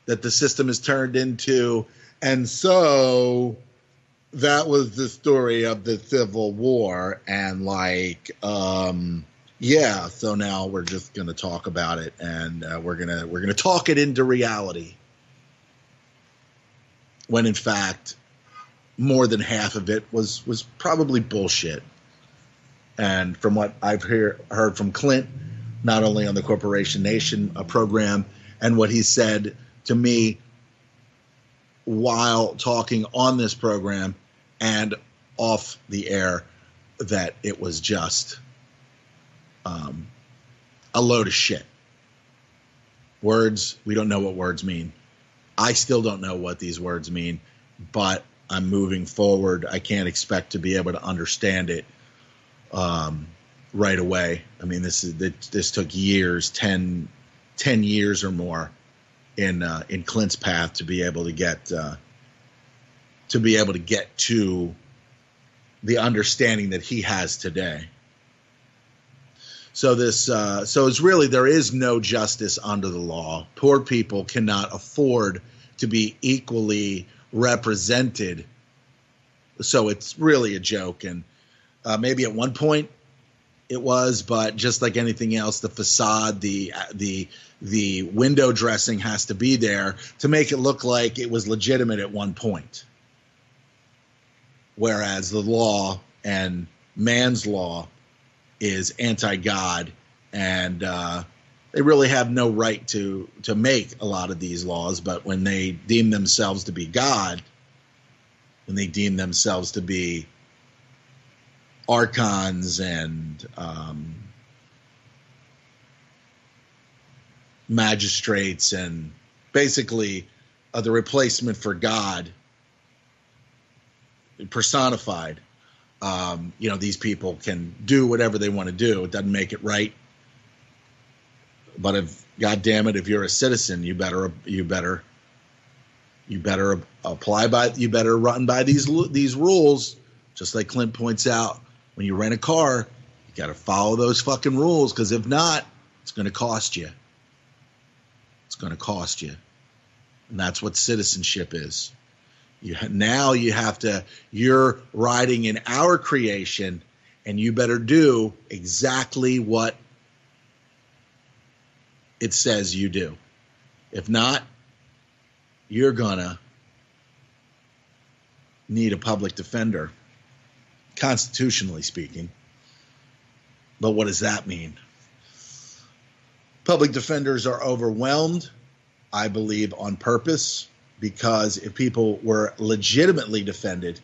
that the system is turned into, and so that was the story of the Civil War, and so now we're just going to talk about it, and we're gonna talk it into reality, when in fact more than half of it was probably bullshit. And from what I've heard from Clint, not only on the Corporation Nation program, and what he said to me while talking on this program and off the air, that it was just a load of shit. Words, we don't know what words mean. I still don't know what these words mean, but I'm moving forward. I can't expect to be able to understand it right away. I mean, this took years, 10 years or more in Clint's path to be able to get to the understanding that he has today. So it's really, there is no justice under the law. Poor people cannot afford to be equally represented. So it's really a joke. And maybe at one point it was, but just like anything else, the facade, the window dressing has to be there to make it look like it was legitimate at one point. Whereas the law and man's law is anti-God, and they really have no right to make a lot of these laws. But when they deem themselves to be God, when they deem themselves to be archons and magistrates, and basically the replacement for God personified, these people can do whatever they want to do. It doesn't make it right. But if, God damn it, if you're a citizen, you better run by these rules. Just like Clint points out, when you rent a car, you got to follow those fucking rules, because if not, it's going to cost you. It's going to cost you. And that's what citizenship is. You're riding in our creation, and you better do exactly what it says you do. If not, you're gonna need a public defender, constitutionally speaking. But what does that mean? Public defenders are overwhelmed, I believe, on purpose, because if people were legitimately defended,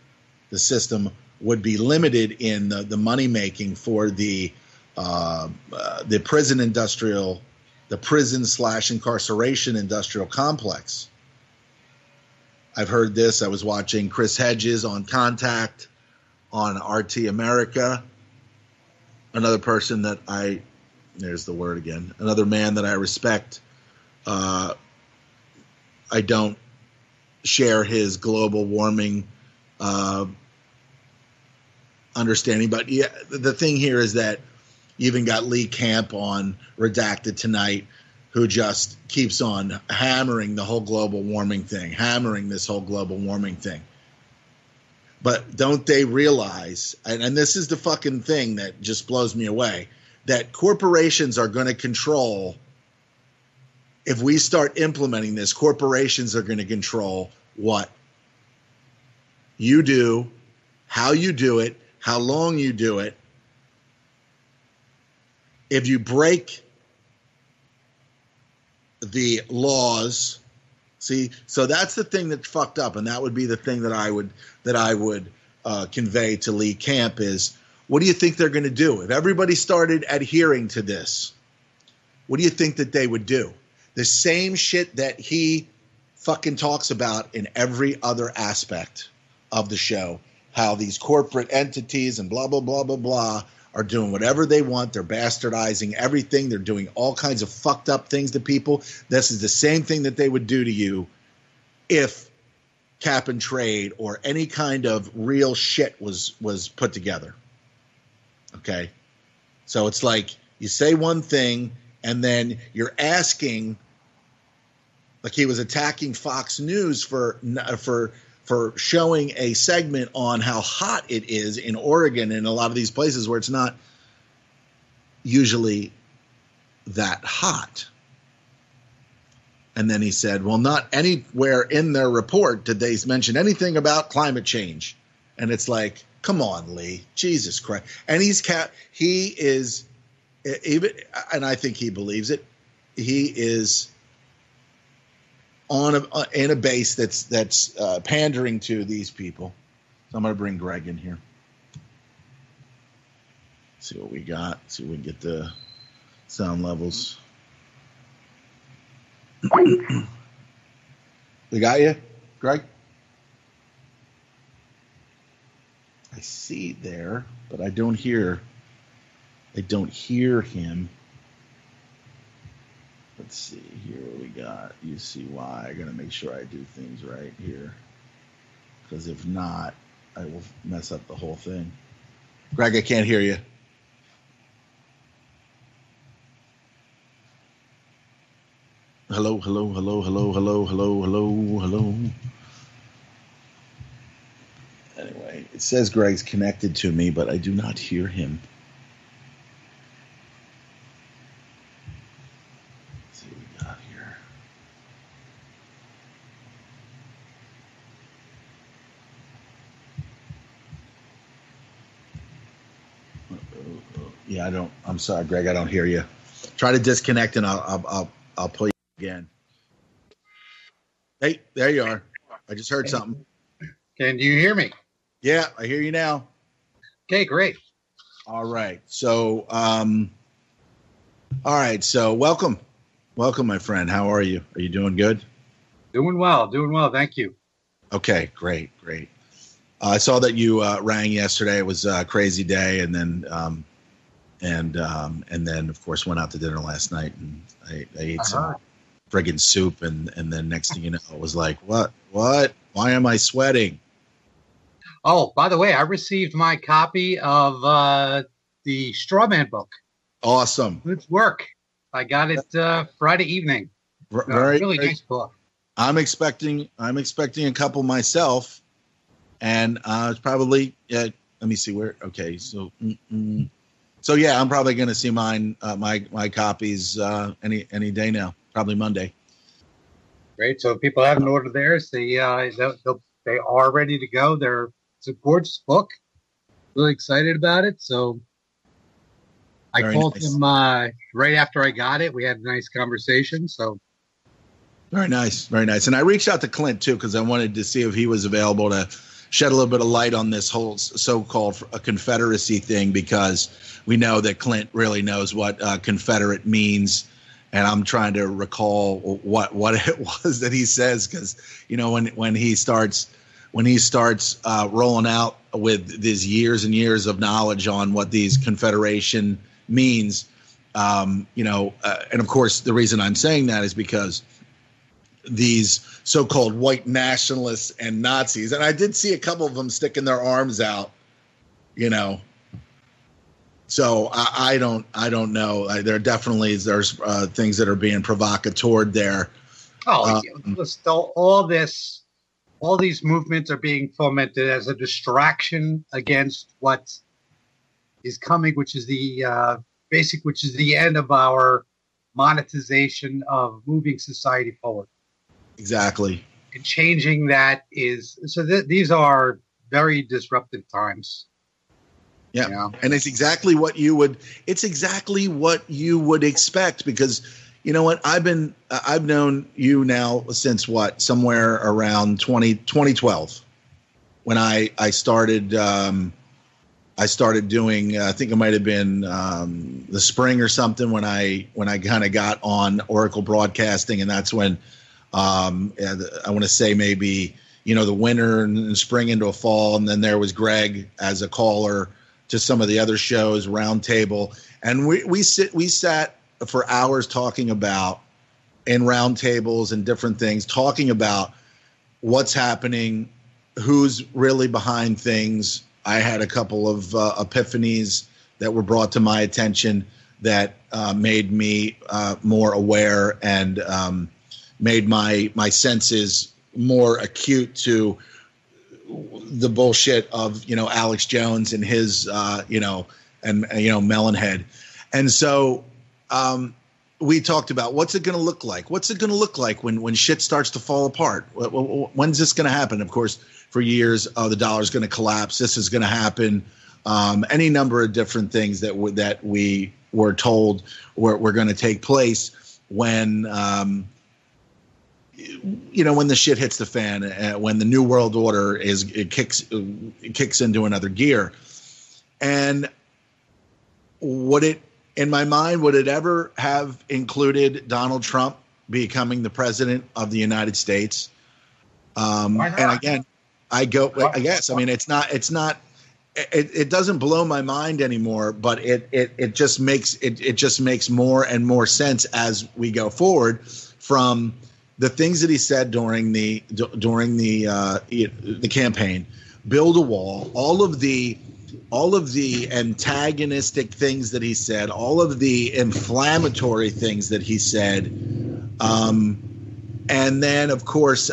the system would be limited in the money making for the the prison/incarceration industrial complex. I've heard this. I was watching Chris Hedges on Contact on RT America. Another person that there's the word again, another man that I respect. I don't share his global warming understanding, but yeah, the thing here is that you even got Lee Camp on Redacted tonight, who just keeps on hammering this whole global warming thing. But don't they realize, and this is the fucking thing that just blows me away, that corporations are going to control, if we start implementing this, corporations are going to control what you do, how you do it, how long you do it. If you break the laws, see, so that's the thing that's fucked up, and that would be the thing that I would convey to Lee Camp is, what do you think they're going to do if everybody started adhering to this? What do you think that they would do? The same shit that he fucking talks about in every other aspect of the show, how these corporate entities and blah blah blah blah blah are doing whatever they want. They're bastardizing everything. They're doing all kinds of fucked up things to people. This is the same thing that they would do to you if cap and trade or any kind of real shit was put together. Okay? So it's like you say one thing and then you're asking, like he was attacking Fox News for showing a segment on how hot it is in Oregon and a lot of these places where it's not usually that hot. And then he said, well, not anywhere in their report did they mention anything about climate change. And it's like, come on, Lee, Jesus Christ. And he is, even, and I think he believes it, he is in a base that's pandering to these people. So I'm going to bring Greg in here. See what we got. See if we can get the sound levels. We got you, Greg? I see there, but I don't hear him. Let's see here what we got. You see why. I gotta make sure I do things right here, because if not, I will mess up the whole thing. Greg, I can't hear you. Hello. Anyway, it says Greg's connected to me, but I do not hear him. Let's see what we got here. Yeah, I'm sorry, Greg, I don't hear you. Try to disconnect and I'll pull you again. Hey, there you are. I just heard something.
Can you hear me?
Yeah, I hear you now.
Okay, great.
All right. So, welcome, my friend. How are you? Are you doing good?
Doing well. Thank you.
Okay, great. I saw that you rang yesterday. It was a crazy day, and then of course went out to dinner last night, and I ate some friggin' soup, and then next thing you know, it was like, what? Why am I sweating?
Oh, by the way, I received my copy of the Strawman book.
Awesome.
Good work. I got it Friday evening. Really nice book.
I'm expecting a couple myself, and it's probably let me see where. Okay, so yeah, I'm probably going to see mine my copies any day now, probably Monday.
Great. So if people haven't ordered theirs, they are ready to go. It's a gorgeous book. Really excited about it. So I called him right after I got it. We had a nice conversation. So very nice.
And I reached out to Clint too, because I wanted to see if he was available to shed a little bit of light on this whole so-called Confederacy thing, because we know that Clint really knows what Confederate means, and I'm trying to recall what it was that he says, because when he starts rolling out with these years and years of knowledge on what these Confederation means, and of course the reason I'm saying that is because these so-called white nationalists and Nazis, and I did see a couple of them sticking their arms out, So I don't know. There definitely there's things that are being provocateur there.
All these movements are being fomented as a distraction against what is coming, which is the which is the end of our monetization of moving society forward.
Exactly.
And changing that is these are very disruptive times.
Yeah. And it's exactly what you would expect, because you know what? I've known you now since somewhere around 2012 when I started doing, I think it might've been the spring or something when I kind of got on Oracle Broadcasting. And that's when I want to say maybe, the winter and spring into a fall. And then there was Greg as a caller to some of the other shows, Roundtable. And we sat for hours talking about, in roundtables and different things, talking about what's happening, who's really behind things. I had a couple of epiphanies that were brought to my attention that made me more aware and made my senses more acute to the bullshit of Alex Jones and his Melonhead. And so we talked about what's it going to look like? What's it going to look like when shit starts to fall apart? When's this going to happen? Of course, for years, the dollar's going to collapse. This is going to happen. Any number of different things that we were told were going to take place when when the shit hits the fan, when the new world order kicks into another gear. And in my mind, would it ever have included Donald Trump becoming the president of the United States? And again, I guess, I mean, it doesn't blow my mind anymore, but it just makes more and more sense as we go forward from the things that he said during the campaign. Build a wall, all of the antagonistic things that he said, all of the inflammatory things that he said, and then of course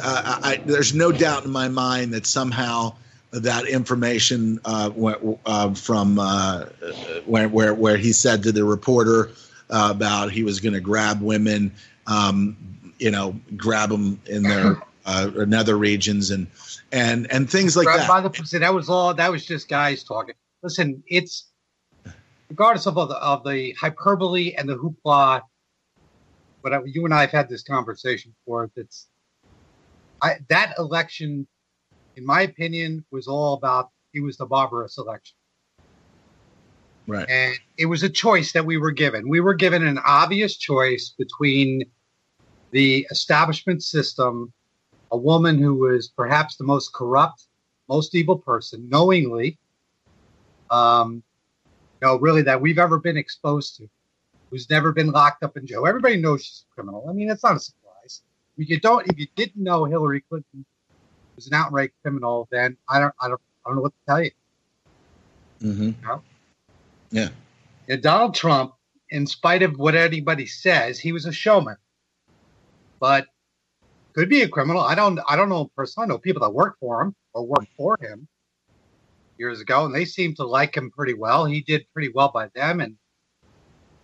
there's no doubt in my mind that somehow that information from where he said to the reporter about he was going to grab women, grab them in their nether regions and things like that.
That was just guys talking. Listen, it's regardless of the hyperbole and the hoopla. But you and I have had this conversation before. That election, in my opinion, was all about. It was the barbarous election,
right?
And it was a choice that we were given. We were given an obvious choice between the establishment system, a woman who was perhaps the most corrupt, most evil person, knowingly, really that we've ever been exposed to, who's never been locked up in jail. Everybody knows she's a criminal. I mean, it's not a surprise. If you didn't know Hillary Clinton was an outright criminal, then I don't know what to tell you.
Mm-hmm. Yeah.
And Donald Trump, in spite of what anybody says, he was a showman. But could be a criminal. I don't know personally. I know people that work for him or worked for him years ago, and they seem to like him pretty well. He did pretty well by them, and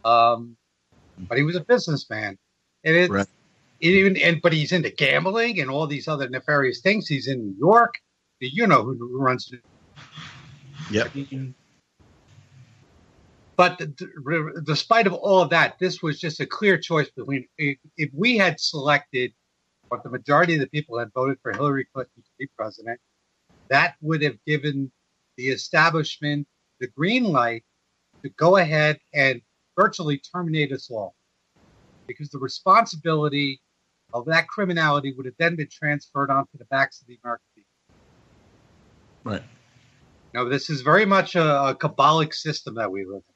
but he was a businessman, and but he's into gambling and all these other nefarious things. He's in New York. You know who runs.
Yep.
But despite of all of that, this was just a clear choice between if we had selected, or the majority of the people had voted for Hillary Clinton to be president, that would have given the establishment the green light to go ahead and virtually terminate us all. Because the responsibility of that criminality would have then been transferred onto the backs of the American people.
Right.
Now, this is very much a Kabbalic system that we live in,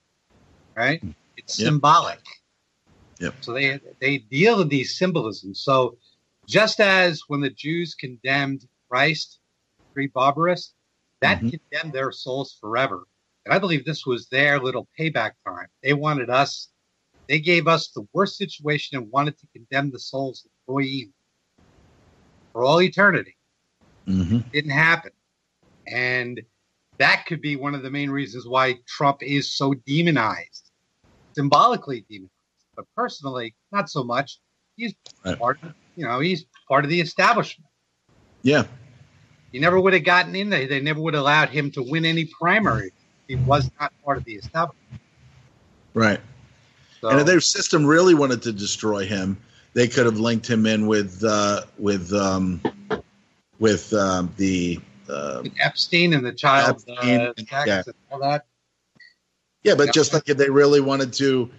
right? It's symbolic.
Yep.
So they deal in these symbolisms. So just as when the Jews condemned Christ, three barbarists, that condemned their souls forever. And I believe this was their little payback time. They wanted us, they gave us the worst situation and wanted to condemn the souls of the Goyim for all eternity. Didn't happen. And that could be one of the main reasons why Trump is so demonized, symbolically demonized. But personally, not so much. He's part of, he's part of the establishment.
Yeah.
He never would have gotten in there. They never would have allowed him to win any primary. He was not part of the establishment.
Right.
So,
and if their system really wanted to destroy him, they could have linked him in with
Epstein and the child
Epstein,
tax and all that.
Yeah, but just like if they really wanted to,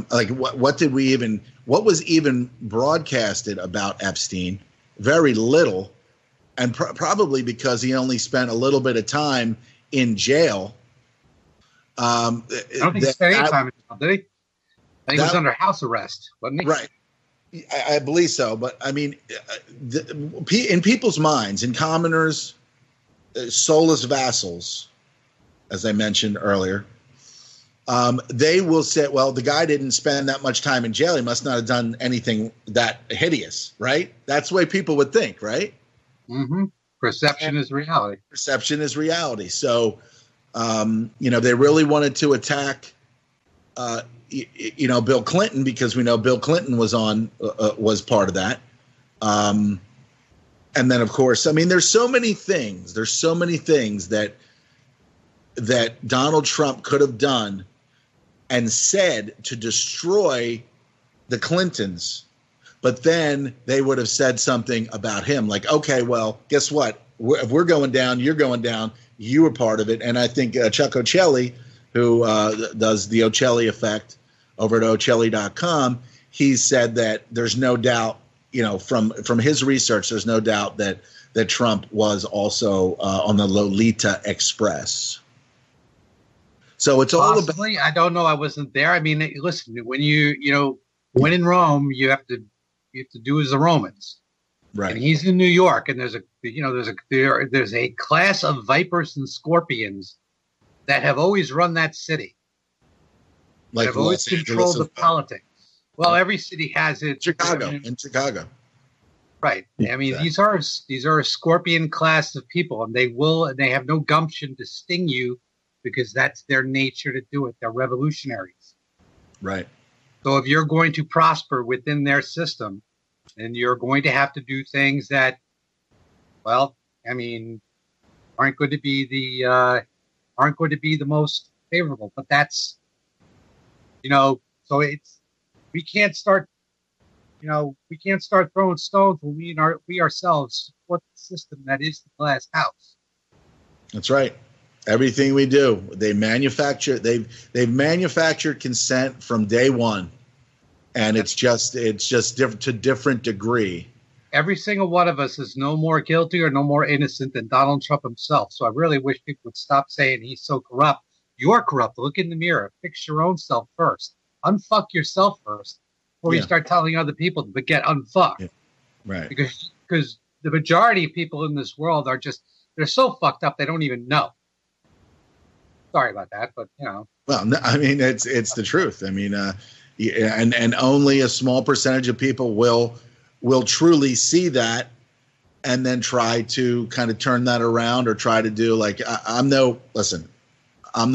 like what was even broadcasted about Epstein? Very little, and probably because he only spent a little bit of time in jail.
I don't think he spent any time in jail, did he? I think he was under house arrest, wasn't he?
Right. I believe so, but I mean, in people's minds, in commoners, soulless vassals, as I mentioned earlier, they will say, well, the guy didn't spend that much time in jail. He must not have done anything that hideous, right? That's the way people would think, right?
Perception is reality.
Perception is reality. So, they really wanted to attack Bill Clinton, because we know Bill Clinton was part of that. And then, of course, I mean, there's so many things that Donald Trump could have done and said to destroy the Clintons, but then they would have said something about him like, okay, well, guess what? If we're going down, you're going down. You were part of it. And I think Chuck Ocelli, who does the Ocelli Effect over at Ocelli.com, he said that there's no doubt, from his research, there's no doubt that Trump was also on the Lolita Express. So it's
Possibly, all about. I don't know. I wasn't there. I mean, listen, when when in Rome, you have to do as the Romans.
Right.
And he's in New York, and there's a class of vipers and scorpions that have always run that city.
Like
have always controlled the politics. Well, every city has it.
In Chicago.
Right. Yeah, I mean, exactly. These are a scorpion class of people, and they have no gumption to sting you because that's their nature to do it. They're revolutionaries.
Right.
So if you're going to prosper within their system, then you're going to have to do things that, well, I mean, aren't going to be the most favorable. But that's, so we can't start throwing stones when we ourselves support the system that is the glass house.
That's right. Everything we do, they've manufactured consent from day one, and it's just different to different degree.
Every single one of us is no more guilty or no more innocent than Donald Trump himself. So I really wish people would stop saying he's so corrupt. You're corrupt. Look in the mirror. Fix your own self first. Unfuck yourself first before you start telling other people to get unfucked.
Yeah. Right.
Because the majority of people in this world they're so fucked up they don't even know. Sorry about that, but
Well, no, I mean, it's the truth. I mean, and only a small percentage of people will truly see that, and then try to kind of turn that around or try to do like I'm no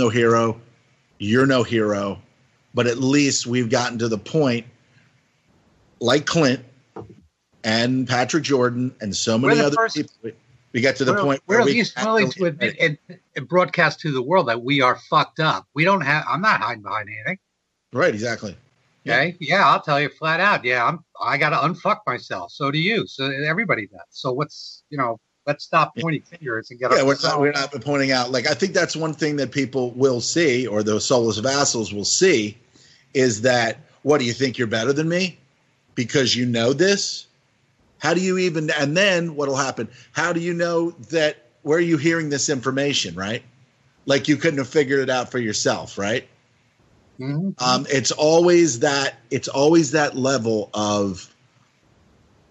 hero, you're no hero, but at least we've gotten to the point, like Clint and Patrick Jordan and so many other people. We get to the point where
we're at least willing to admit and broadcast to the world that we are fucked up. I'm not hiding behind anything.
Right, exactly.
Okay. Yeah, I'll tell you flat out. Yeah, I got to unfuck myself. So do you. So everybody does. So what's Let's stop pointing fingers and get
we're not pointing out. Like, I think that's one thing that people will see, or the soulless vassals will see, is that, what, do you think you're better than me because you know this? How do you even, and then what'll happen? How do you know that, where are you hearing this information, right? Like, you couldn't have figured it out for yourself, right? Mm-hmm. It's always that level of,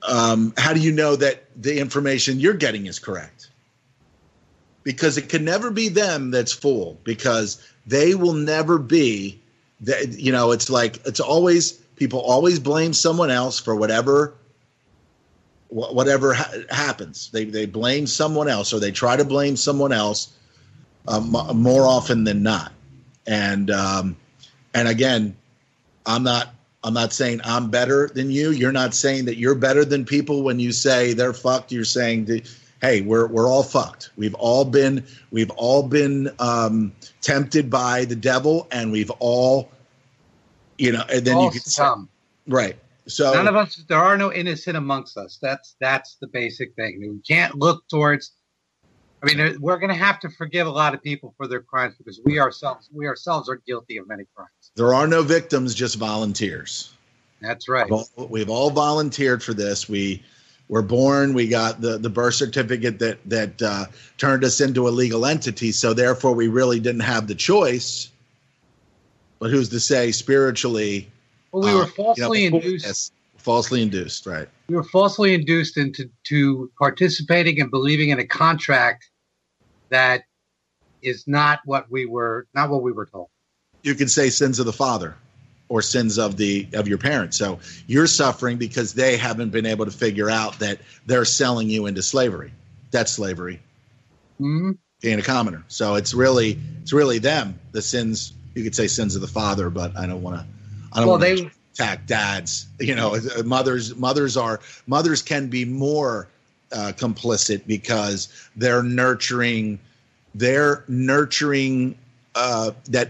how do you know that the information you're getting is correct? Because it can never be them that's fool, because they will never be that. It's like, it's always, people always blame someone else for whatever happens. They blame someone else, or they try to blame someone else more often than not. And again, I'm not saying I'm better than you. You're not saying that you're better than people when you say they're fucked. You're saying that, hey, we're all fucked. We've all been tempted by the devil, and we've all, and then you can say, right. So
none of us, there are no innocent amongst us. That's the basic thing. We can't look towards. I mean, we're going to have to forgive a lot of people for their crimes, because we ourselves are guilty of many crimes. There
are no victims, just volunteers.
That's right.
We've all volunteered for this. We were born. We got the birth certificate that turned us into a legal entity. So therefore, we really didn't have the choice. But who's to say spiritually?
Well, we were falsely induced.
Falsely induced, right?
We were falsely induced into participating and believing in a contract that is not what we were told.
You could say sins of the father, or sins of your parents. So you're suffering because they haven't been able to figure out that they're selling you into slavery. That's slavery.
Mm-hmm.
Being a commoner. So it's really them. The sins, you could say sins of the father, but I don't want to attack dads. Mothers can be more complicit, because they're nurturing that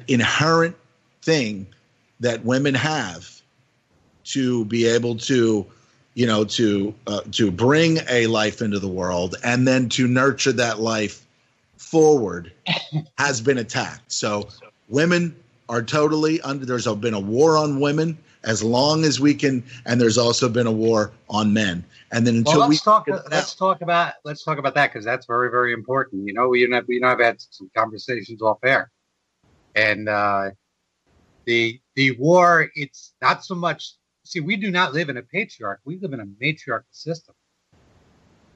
inherent thing that women have to be able to bring a life into the world, and then to nurture that life forward has been attacked. So women are totally under. There's been a war on women as long as we can, and there's also been a war on men. And then
let's talk about that, because that's very, very important. We have had some conversations off air, and the war. It's not so much. See, we do not live in a patriarch. We live in a matriarchal system,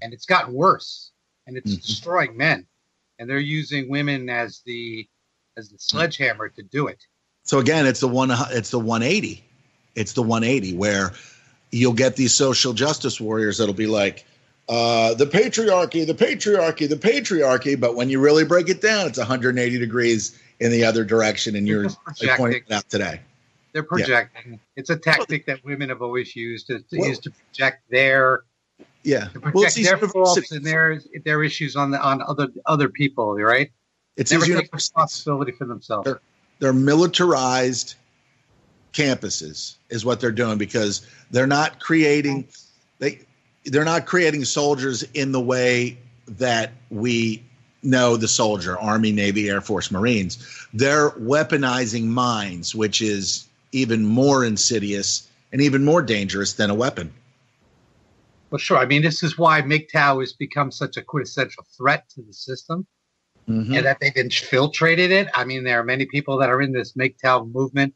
and it's gotten worse, and it's destroying men, and they're using women as the sledgehammer to do it.
So again, it's the 180. It's the 180 where you'll get these social justice warriors that'll be like, the patriarchy, but when you really break it down, it's 180 degrees in the other direction, and you're pointing it out today.
They're projecting. Yeah. It's a tactic that women have always used to project their their faults and their issues on other people, right?
It's
never take responsibility for themselves.
They're militarized campuses is what they're doing, because they're not creating soldiers in the way that we know the soldier, Army, Navy, Air Force, Marines. They're weaponizing minds, which is even more insidious and even more dangerous than a weapon.
Well, sure. I mean, this is why MGTOW has become such a quintessential threat to the system, and that they've infiltrated it. I mean, there are many people that are in this MGTOW movement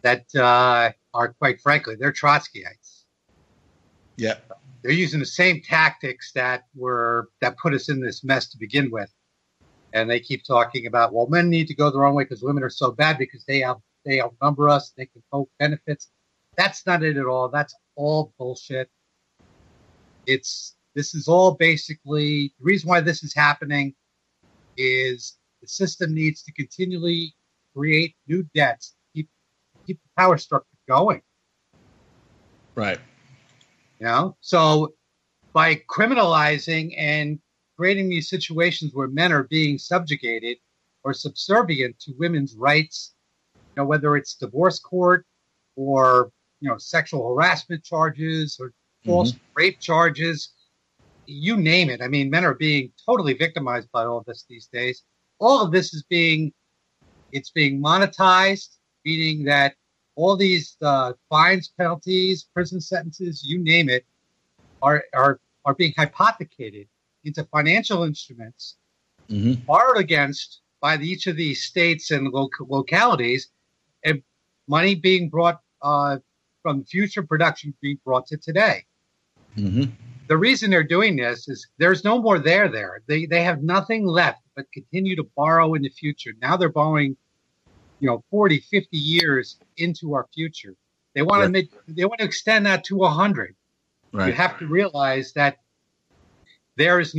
that are, quite frankly, they're Trotskyites.
Yeah.
They're using the same tactics that put us in this mess to begin with. And they keep talking about, well, men need to go the wrong way because women are so bad because they outnumber us, they can vote benefits. That's not it at all. That's all bullshit. This is all basically, the reason why this is happening is the system needs to continually create new debts, keep the power structure going.
Right.
So by criminalizing and creating these situations where men are being subjugated or subservient to women's rights, whether it's divorce court or, sexual harassment charges or false rape charges, you name it. I mean, men are being totally victimized by all this these days. All of this is being monetized, meaning that all these fines, penalties, prison sentences, you name it, are being hypothecated into financial instruments, borrowed against by each of these states and localities, and money being brought from future production being brought to today. The reason they're doing this is there's no more there. They have nothing left but continue to borrow in the future. Now they're borrowing, 40, 50 years into our future. They want to extend that to 100. Right. You have to realize that there in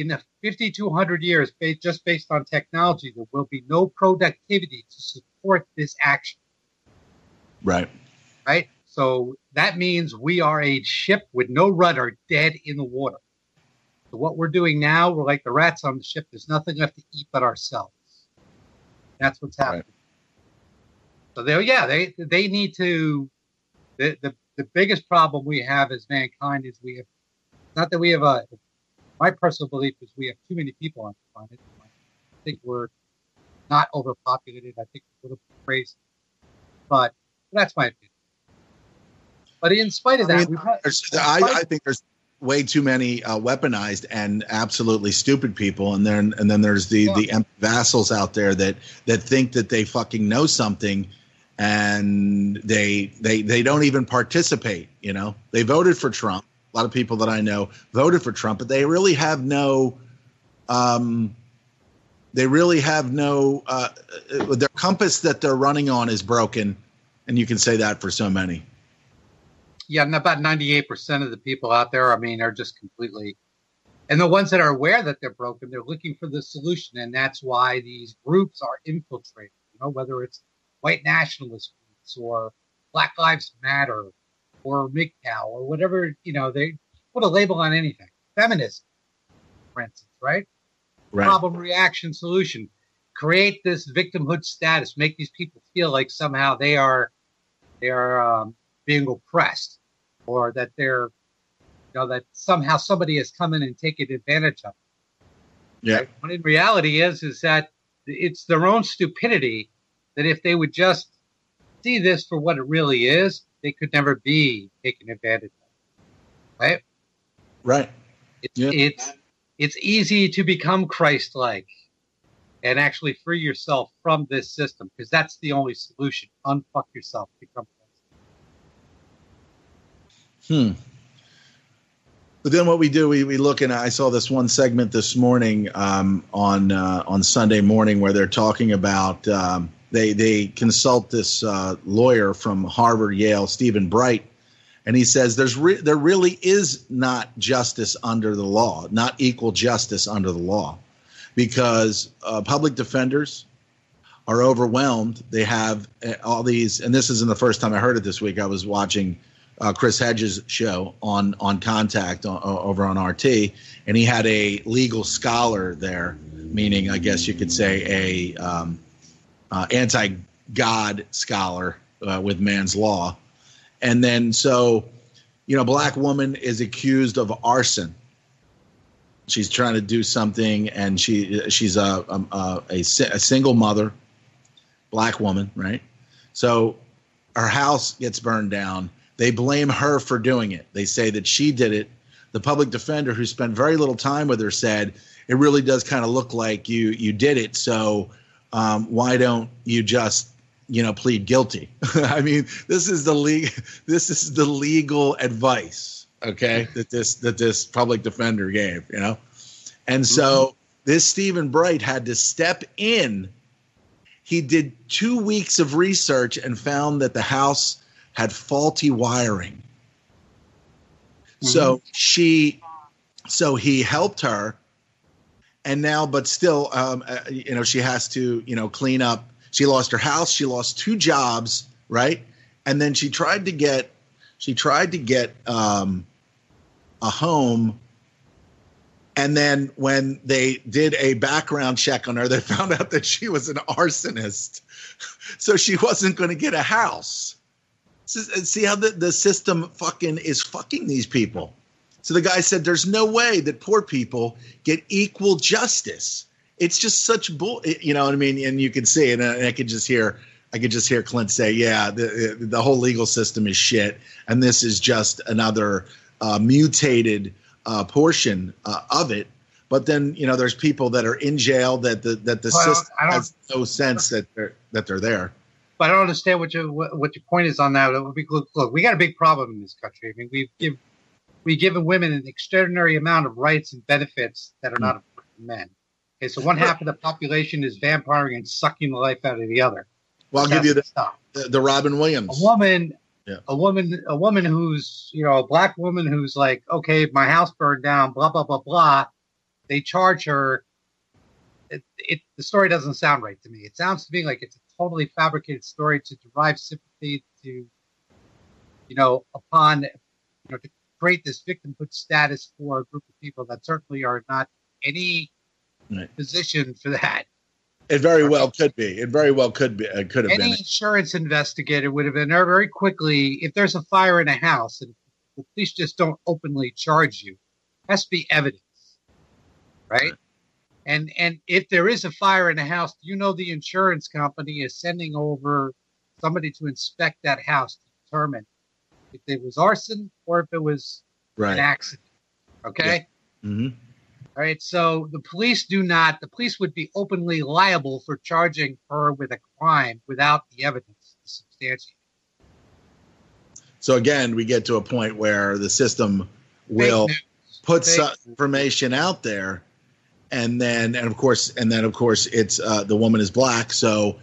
the 50 to 100 years, just based on technology, there will be no productivity to support this action.
Right.
Right. So that means we are a ship with no rudder, dead in the water. So what we're doing now, we're like the rats on the ship. There's nothing left to eat but ourselves. That's what's happening. Right. So they need to. The biggest problem we have as mankind is my personal belief is we have too many people on the planet. I think we're not overpopulated. I think we're a little crazy. But that's my opinion. But in spite of that,
I think there's way too many weaponized and absolutely stupid people, and then there's the empty vassals out there that think that they fucking know something, and they don't even participate. They voted for Trump. A lot of people that I know voted for Trump, but they really have no. Their compass that they're running on is broken, and you can say that for so many.
Yeah, and about 98% of the people out there, are just completely, and the ones that are aware that they're broken, they're looking for the solution, and that's why these groups are infiltrated. Whether it's white nationalist groups or Black Lives Matter or MGTOW or whatever, they put a label on anything. Feminism, for instance, right? Problem, reaction, solution. Create this victimhood status. Make these people feel like somehow they are being oppressed, or that they're, that somehow somebody has come in and taken advantage of them.
Yeah.
Right? But in reality is that it's their own stupidity that if they would just see this for what it really is, they could never be taken advantage of. Right?
Right.
It's easy to become Christ-like and actually free yourself from this system, because that's the only solution. Unfuck yourself, become Christ.
But then what we do, we look, and I saw this one segment this morning on Sunday morning where they're talking about they consult this lawyer from Harvard, Yale, Stephen Bright, and he says there really is not justice under the law, not equal justice under the law, because public defenders are overwhelmed. They have all these, and this isn't the first time I heard it this week. I was watching Chris Hedges' show on Contact over on RT, and he had a legal scholar there, meaning I guess you could say a anti-God scholar with man's law. And then so, a black woman is accused of arson. She's trying to do something, and she's a single mother, black woman, right? So her house gets burned down. They blame her for doing it. They say that she did it. The public defender, who spent very little time with her, said, it really does kind of look like you did it. So why don't you just, plead guilty? I mean, this is the legal advice, okay, that this public defender gave, And so this Stephen Bright had to step in. He did 2 weeks of research and found that the house had faulty wiring. So he helped her, and now, but still, she has to, clean up. She lost her house. She lost 2 jobs, right? And then she tried to get a home. And then when they did a background check on her, they found out that she was an arsonist. So she wasn't going to get a house. See how the system is fucking these people. So the guy said, there's no way that poor people get equal justice. It's just such bull, you know what I mean? And you can see it, and I could just hear Clint say, yeah, the whole legal system is shit, and this is just another mutated portion of it. But then, you know, there's people that are in jail that the system has no sense that they're there.
But I don't understand what your point is on that. Look, we got a big problem in this country. I mean, we've given women an extraordinary amount of rights and benefits that are not afforded to men. Okay, so one half of the population is vampiring and sucking the life out of the other.
Well, I'll give you the Robin Williams.
A woman who's, you know, a black woman who's like, okay, my house burned down, blah, blah, blah, blah. They charge her. The story doesn't sound right to me. It sounds to me like it's a totally fabricated story to derive sympathy to, you know, upon, you know, to create this victimhood status for a group of people that certainly are not any position for that.
It very well could be. It very well could be. It could have been.
Any insurance investigator would have been there very quickly. If there's a fire in a house and the police just don't openly charge you, it has to be evidence, right? And if there is a fire in a house, you know the insurance company is sending over somebody to inspect that house to determine if it was arson or if it was an accident. Okay?
Yeah. Mm-hmm.
All right, so the police would be openly liable for charging her with a crime without the evidence to substantiate.
So again, we get to a point where the system will put some information out there, and then of course it's the woman is black, so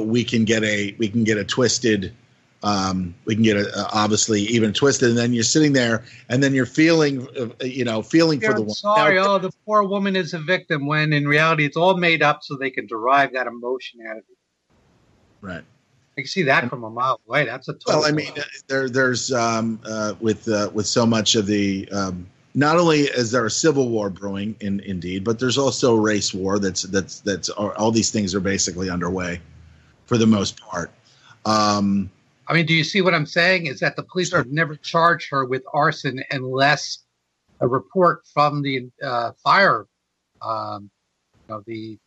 we can get a twisted. We can get obviously even twisted, and then you're sitting there, and then you're feeling for the woman.
Sorry, the poor woman is a victim, when in reality it's all made up so they can derive that emotion out of it.
Right.
I can see that from a mile away. That's a total.
Well, I mean, there's with so much of the not only is there a civil war brewing indeed, but there's also a race war that's all these things are basically underway for the most part.
I mean, do you see what I'm saying? Is that the police would never charge her with arson unless a report from the fire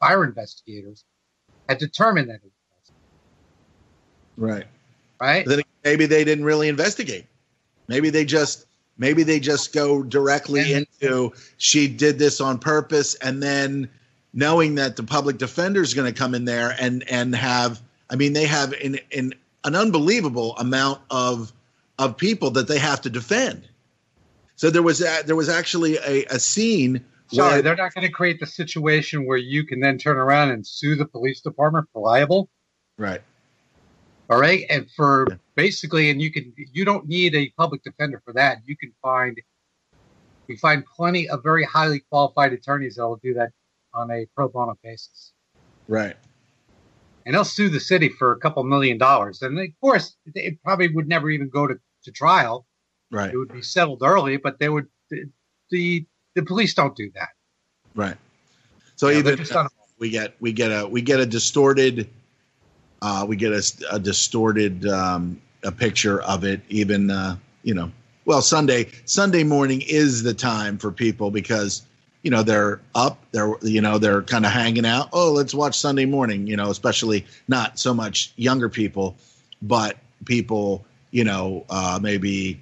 investigators had determined that it was arson.
Right.
Right.
But then maybe they didn't really investigate. Maybe they just go directly into she did this on purpose, and then knowing that the public defender is going to come in there and have. I mean, they have an unbelievable amount of people that they have to defend. So there was actually a scene.
Sorry, they're not going to create the situation where you can then turn around and sue the police department for libel.
Right.
All right. And basically, you don't need a public defender for that. You find plenty of very highly qualified attorneys that will do that on a pro bono basis.
Right.
And they'll sue the city for a couple $1 million. And of course, it probably would never even go to trial.
Right.
It would be settled early, but they would. The police don't do that.
Right. So even we get a distorted a picture of it. Even well, Sunday morning is the time for people because. They're up, they're kind of hanging out. Oh, let's watch Sunday morning, especially not so much younger people, but people, maybe,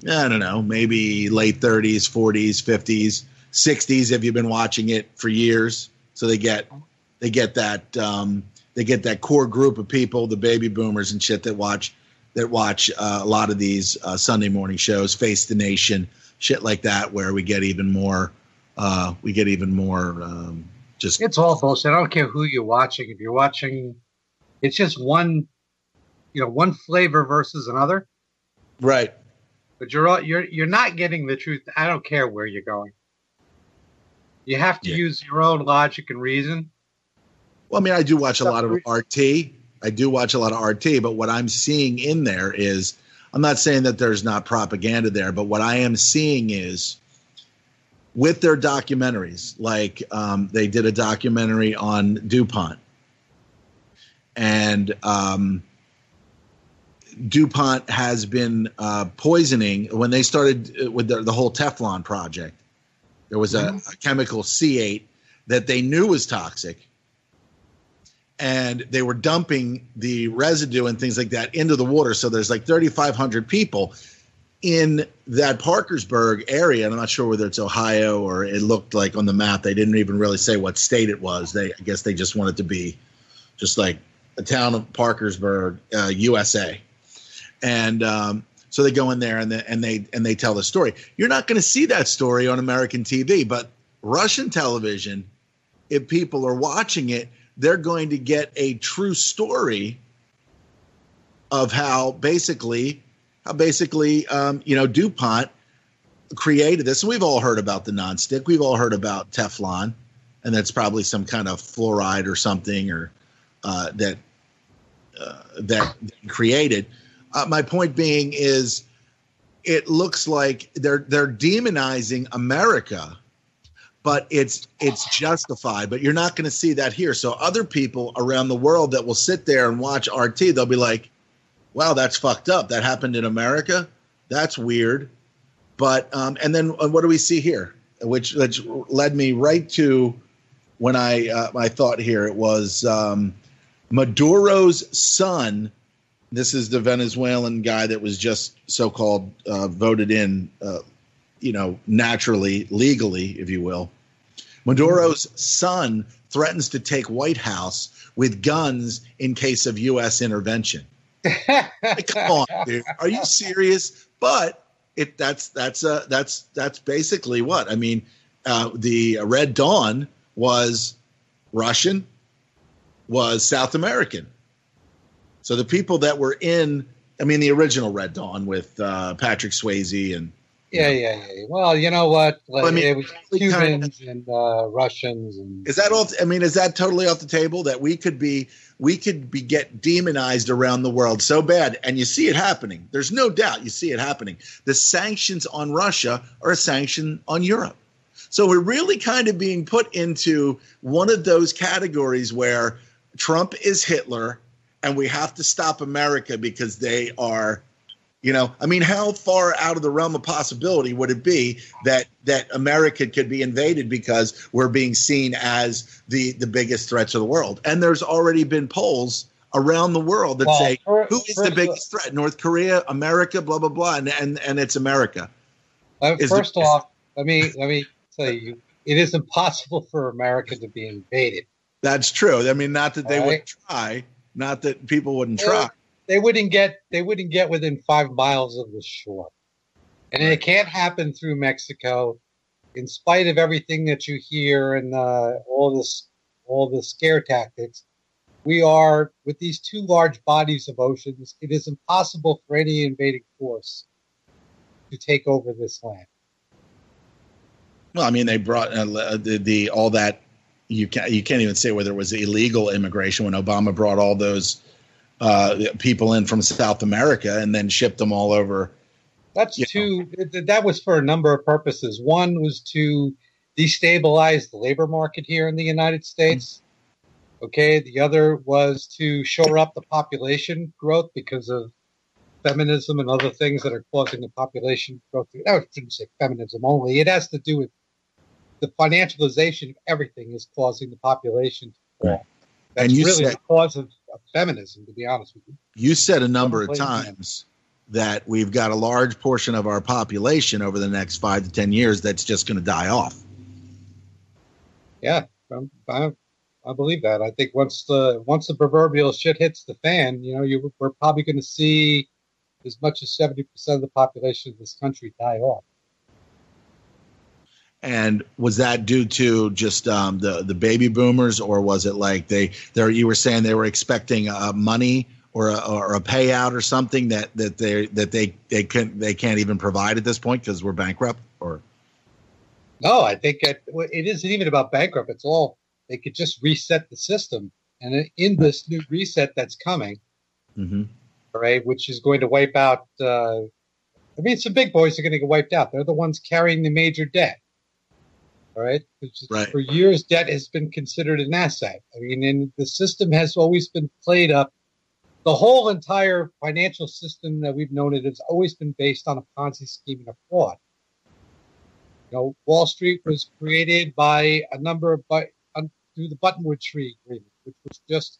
I don't know, maybe late 30s, 40s, 50s, 60s, if you've been watching it for years. So they get that core group of people, the baby boomers and shit that watch a lot of these Sunday morning shows, Face the Nation, shit like that, where we get even more. Just
it's all bullshit. I don't care who you're watching. If you're watching, it's just one flavor versus another.
Right.
But you're not getting the truth. I don't care where you're going. You have to use your own logic and reason.
Well, I mean, I do watch a lot of RT. But what I'm seeing in there is, I'm not saying that there's not propaganda there, but what I am seeing is. With their documentaries, like they did a documentary on DuPont, and DuPont has been poisoning. When they started with the whole Teflon project, there was a chemical C8 that they knew was toxic, and they were dumping the residue and things like that into the water. So there's like 3,500 people in that Parkersburg area, and I'm not sure whether it's Ohio or it looked like on the map they didn't even really say what state it was. I guess they just wanted to be just like a town of Parkersburg, USA. And so they go in there and they tell the story. You're not going to see that story on American TV, but Russian television, if people are watching it, they're going to get a true story of how basically DuPont created this. We've all heard about the nonstick. We've all heard about Teflon, and that's probably some kind of fluoride or something, or that created. My point being is, it looks like they're demonizing America, but it's justified. But you're not going to see that here. So other people around the world that will sit there and watch RT, they'll be like, wow, that's fucked up. That happened in America. That's weird. But and then what do we see here? Which led me right to when I thought here. It was Maduro's son. This is the Venezuelan guy that was just so-called voted in, naturally, legally, if you will. Maduro's son threatens to take White House with guns in case of U.S. intervention. Come on, dude. Are you serious? But that's basically what I mean. The Red Dawn was Russian, was South American. So the people that were in, the original Red Dawn with Patrick Swayze and
yeah. Well, you know what? It was Cubans and Russians. And
is that all? Is that totally off the table that we could get demonized around the world so bad? And you see it happening. There's no doubt you see it happening. The sanctions on Russia are a sanction on Europe. So we're really kind of being put into one of those categories where Trump is Hitler and we have to stop America because they are, how far out of the realm of possibility would it be that America could be invaded because we're being seen as the biggest threat to the world? And there's already been polls around the world that say, who is the biggest threat? North Korea, America, blah, blah, blah. And it's America.
First off, let me tell you, it is impossible for America to be invaded.
That's true. Not that they wouldn't try, not that people wouldn't try.
They wouldn't get within 5 miles of the shore. And it can't happen through Mexico, in spite of everything that you hear and all the scare tactics. We are, with these two large bodies of oceans, it is impossible for any invading force to take over this land.
Well, they brought all that. You can't even say whether it was illegal immigration when Obama brought all those people in from South America and then shipped them all over. That was for a number of purposes.
One was to destabilize the labor market here in the United States. Okay. The other was to shore up the population growth because of feminism and other things that are causing the population growth. I shouldn't say feminism only. It has to do with the financialization of everything is causing the population to fall. That's really the cause of feminism, to be honest with you.
You said a number of times that we've got a large portion of our population over the next 5 to 10 years that's just going to die off.
Yeah, I believe that. I think once the proverbial shit hits the fan, we're probably going to see as much as 70% of the population of this country die off.
And was that due to just the baby boomers, or was it like you were saying they were expecting money or a payout or something that they can't even provide at this point because we're bankrupt? Or
no, I think it isn't even about bankrupt. It's all they could just reset the system, and in this new reset that's coming, all right, which is going to wipe out. Some big boys are going to get wiped out. They're the ones carrying the major debt. All right.
Right.
For years, debt has been considered an asset. And the system has always been played up the whole entire financial system that we've known it has always been based on a Ponzi scheme and a fraud. Wall Street was created by through the Buttonwood Tree Agreement, which was just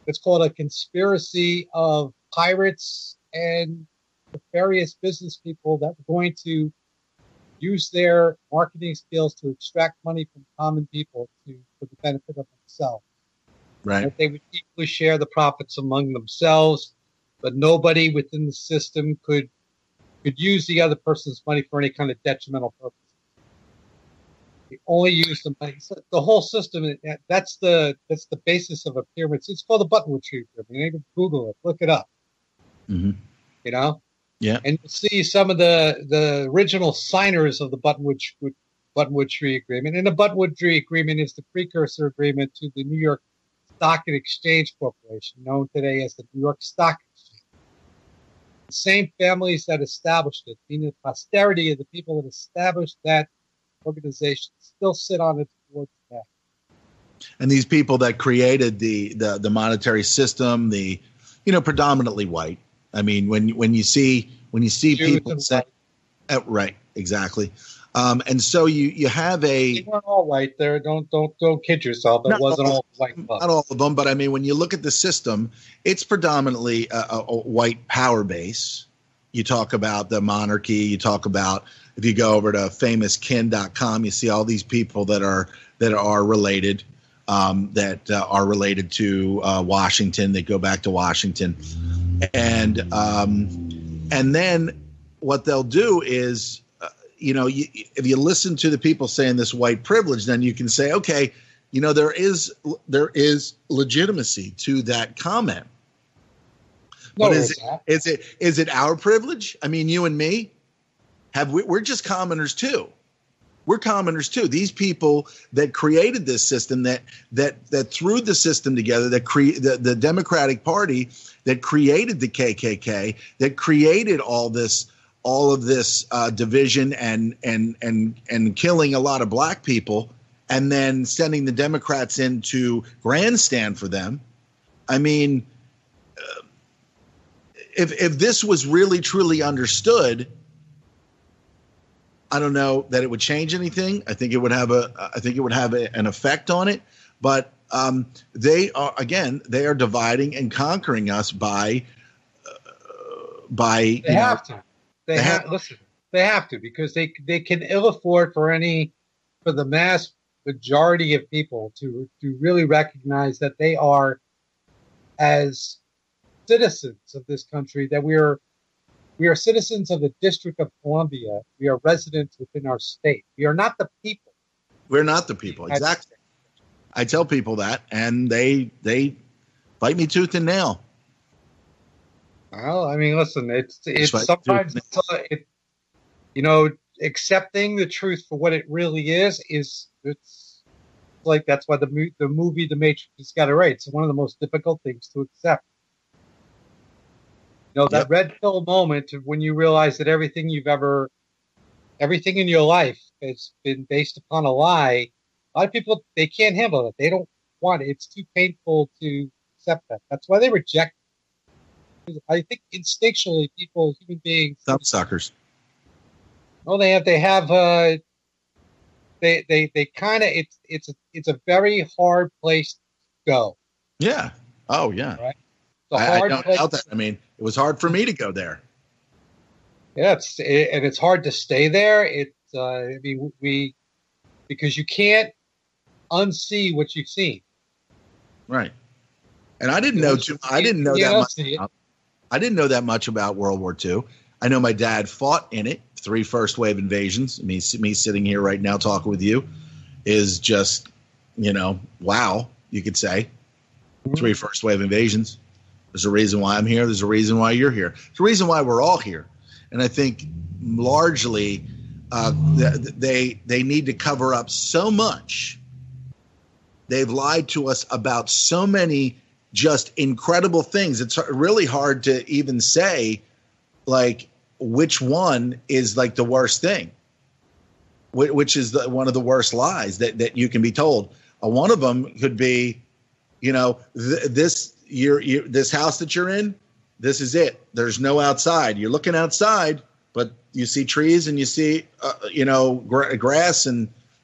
let's call it a conspiracy of pirates and nefarious business people that were going to use their marketing skills to extract money from common people for the benefit of themselves.
Right.
That they would equally share the profits among themselves, but nobody within the system could use the other person's money for any kind of detrimental purpose. They only use the money. So the whole system, that's the basis of a pyramid. It's called the Buttonwood Tree Pyramid. You can Google it, look it up.
Mm-hmm.
Yeah. And you'll see some of the original signers of the Buttonwood Tree Agreement. And the Buttonwood Tree Agreement is the precursor agreement to the New York Stock and Exchange Corporation, known today as the New York Stock Exchange. The same families that established it, meaning the posterity of the people that established that organization, still sit on its board today.
And these people that created the monetary system, predominantly white. I mean, when you see people say, right, exactly. And so you have
they weren't all white there. Don't kid yourself. It wasn't all white.
Not all of them, but I mean, when you look at the system, it's predominantly a white power base. You talk about the monarchy. You talk about, if you go over to famouskin.com, you see all these people that are related, that are related to Washington. They go back to Washington, and then what they'll do is, if you listen to the people saying this white privilege, then you can say, okay, there is legitimacy to that comment. But is it our privilege? I mean, you and me, we're just commoners too. We're commoners too. These people that created this system, that threw the system together, the Democratic Party that created the KKK, that created all of this division and killing a lot of black people, and then sending the Democrats in to grandstand for them. I mean, if this was really truly understood, I don't know that it would change anything. I think it would have an effect on it. But they are dividing and conquering us by.
They have to. They have to, because they can ill afford for the mass majority of people to really recognize that they are, as citizens of this country, that we are citizens of the District of Columbia. We are residents within our state. We are not the people.
We're not the people. Exactly. I tell people that, and they bite me tooth and nail.
Well, I mean, listen, it's sometimes accepting the truth for what it really is it's like, that's why the movie The Matrix has got it right. It's one of the most difficult things to accept. That red pill moment when you realize that everything in your life has been based upon a lie. A lot of people, they can't handle it. They don't want it. It's too painful to accept that. That's why they reject it. I think instinctually, human beings,
some suckers.
Oh, they kind of. It's a very hard place to go.
Yeah. Oh, yeah.
Right.
I don't doubt that. I mean, it was hard for me to go there.
Yeah, it's hard to stay there. Because you can't unsee what you've seen.
Right. And I didn't know that much about World War II. I know my dad fought in it, 3 first wave invasions. Me sitting here right now talking with you is just, wow, you could say. 3 first wave invasions. There's a reason why I'm here. There's a reason why you're here. There's a reason why we're all here. And I think largely they need to cover up so much. They've lied to us about so many just incredible things. It's really hard to even say, like, which one is like the worst thing, which is one of the worst lies that you can be told. One of them could be, this this house that you're in, this is it. There's no outside. You're looking outside, but you see trees and you see, grass,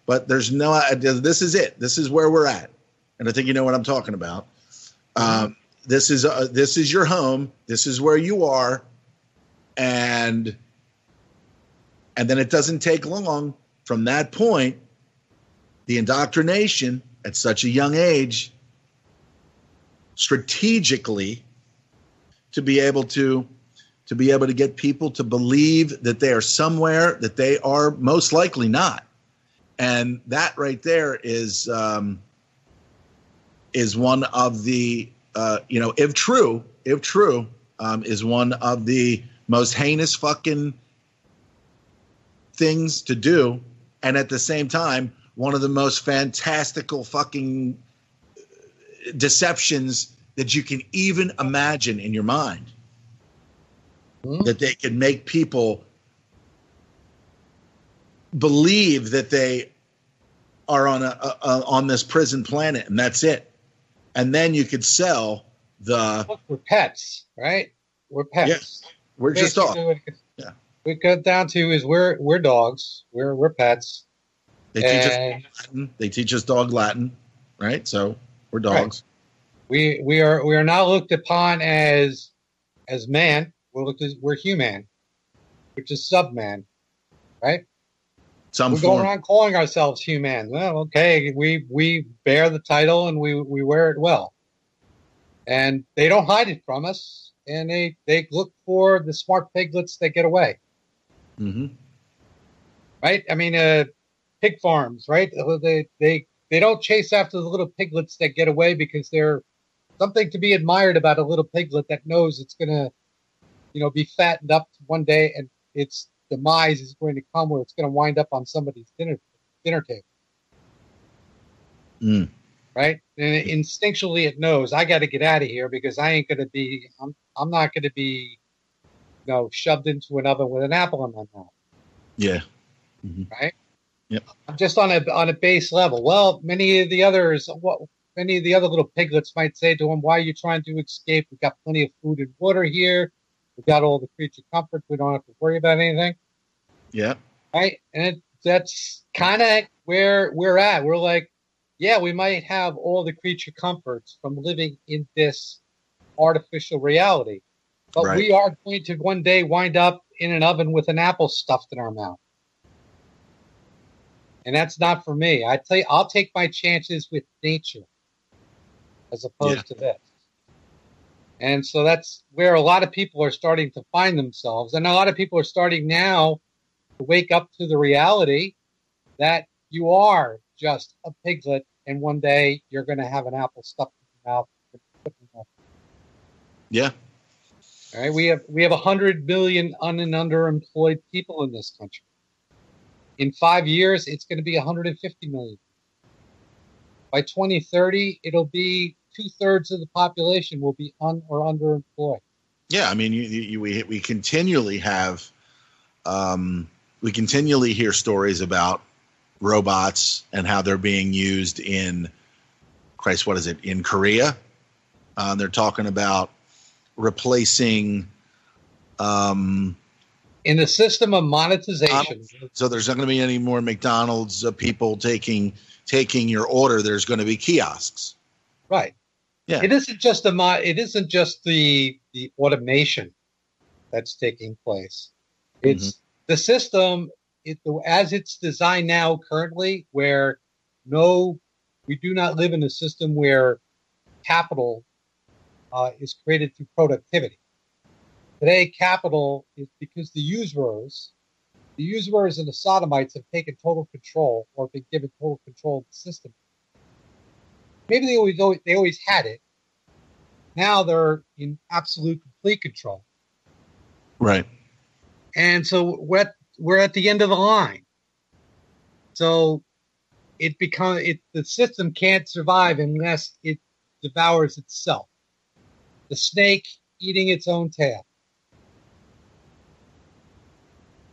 but there's no. This is it. This is where we're at, and I think you know what I'm talking about. This is your home. This is where you are, and then it doesn't take long from that point. The indoctrination at such a young age, strategically, to be able to get people to believe that they are somewhere that they are most likely not, and that right there is one of the if true, is one of the most heinous fucking things to do, and at the same time, one of the most fantastical fucking deceptions that you can even imagine in your mind. That they can make people believe that they are on this prison planet, and that's it. And then you could sell
Look, we're pets, right? We're pets.
Yeah, we're just dogs.
Yeah. We got down to is we're dogs. We're pets.
They teach us Latin. They teach us dog Latin, right? So we're dogs.
Right. We are not looked upon as man. We're human, which is subman, right? We're going around calling ourselves human. Well, okay, we bear the title and we wear it well, and they don't hide it from us. And they look for the smart piglets that get away. Mm-hmm. Right? I mean, pig farms, right? They don't chase after the little piglets that get away because they're something to be admired about a little piglet that knows it's gonna, be fattened up one day, and its demise is going to come where it's going to wind up on somebody's dinner table. Right? And instinctually it knows, I got to get out of here because I ain't going to be, I'm not going to be, shoved into an oven with an apple in my mouth.
Yeah.
Mm-hmm. Right?
Yep.
Just on a base level. Well, many of the other little piglets might say to him, why are you trying to escape? We've got plenty of food and water here. We've got all the creature comforts. We don't have to worry about anything.
Yeah.
Right? And that's kind of where we're at. We're like, yeah, we might have all the creature comforts from living in this artificial reality. But we are going to one day wind up in an oven with an apple stuffed in our mouth. And that's not for me. I tell you, I'll take my chances with nature as opposed to this. And so that's where a lot of people are starting to find themselves. And a lot of people are starting now to wake up to the reality that you are just a piglet, and one day you're going to have an apple stuffed in your mouth.
Yeah.
All right. We have 100 million un- and underemployed people in this country. In 5 years, it's going to be 150 million. By 2030, it'll be 2/3 of the population will be or underemployed.
Yeah, I mean, we continually have, we continually hear stories about robots and how they're being used in, in Korea? They're talking about replacing.
In the system of monetization.
So there's not going to be any more McDonald's people taking your order. There's going to be kiosks.
Right.
Yeah.
It isn't just the automation that's taking place. It's the system as it's designed now currently, where we do not live in a system where capital is created through productivity. Today, capital is because the usurers and the sodomites have taken total control or been given total control of the system. Maybe they always had it. Now they're in absolute complete control.
Right.
And so we're at the end of the line. So the system can't survive unless it devours itself. The snake eating its own tail.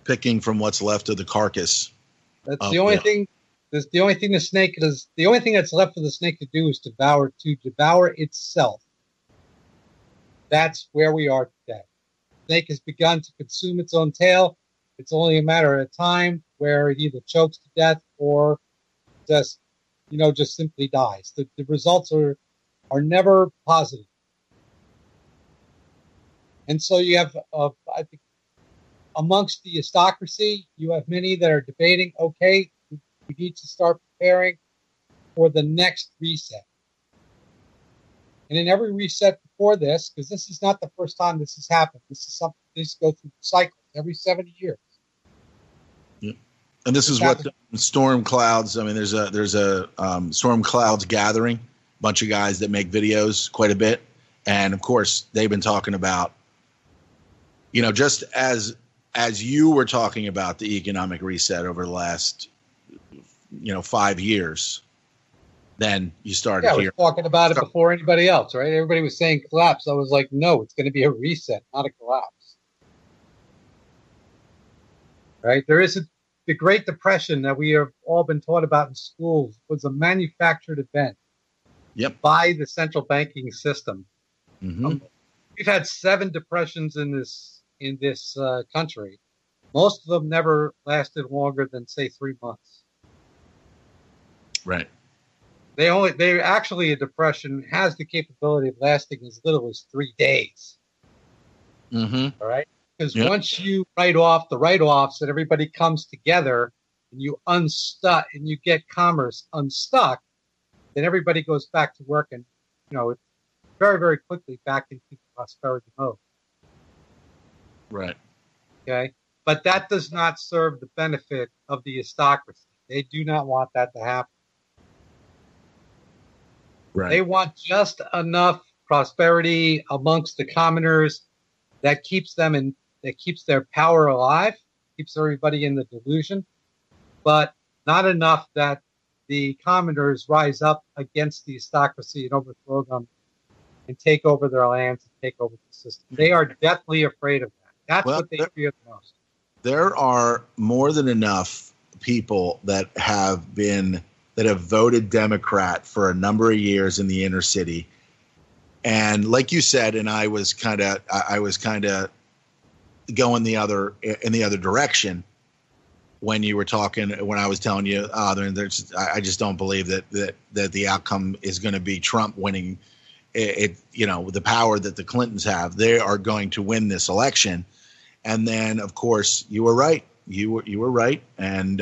Picking from what's left of the carcass.
That's the only thing. That's the only thing the snake does. The only thing that's left for the snake to do is devour itself. That's where we are today. The snake has begun to consume its own tail. It's only a matter of time where it either chokes to death or just simply dies. The results are never positive. And so you have, I think, amongst the aristocracy, you have many that are debating, okay, we need to start preparing for the next reset. And in every reset before this, because this is not the first time this has happened, this goes through cycles every 70 years.
Yeah. And this is what storm clouds. I mean, there's a storm clouds gathering, bunch of guys that make videos quite a bit, and of course they've been talking about, just as you were talking about the economic reset over the last 5 years. Then you started
hearing. I was talking about it before anybody else, right? Everybody was saying collapse. I was like, no, it's going to be a reset, not a collapse. Right? The Great Depression that we have all been taught about in schools was a manufactured event.
Yep.
By the central banking system.
Mm-hmm.
We've had 7 depressions in this country. Most of them never lasted longer than, say, 3 months.
Right.
They actually, a depression has the capability of lasting as little as 3 days.
Mm-hmm.
All right? Because once you write off the write-offs and everybody comes together and you unstuck and you get commerce unstuck, then everybody goes back to work and, it's very, very quickly back into prosperity mode.
Right.
Okay? But that does not serve the benefit of the aristocracy. They do not want that to happen.
Right.
They want just enough prosperity amongst the commoners that keeps their power alive, keeps everybody in the delusion, but not enough that the commoners rise up against the aristocracy and overthrow them and take over their lands and take over the system. They are deathly afraid of that. That's what they fear the most.
There are more than enough people that have voted Democrat for a number of years in the inner city. And like you said, and I was kind of going in the other direction when you were talking, when I was telling you, I just don't believe that the outcome is going to be Trump winning it. The power that the Clintons have, they are going to win this election. And then, of course, you were right. You were right. And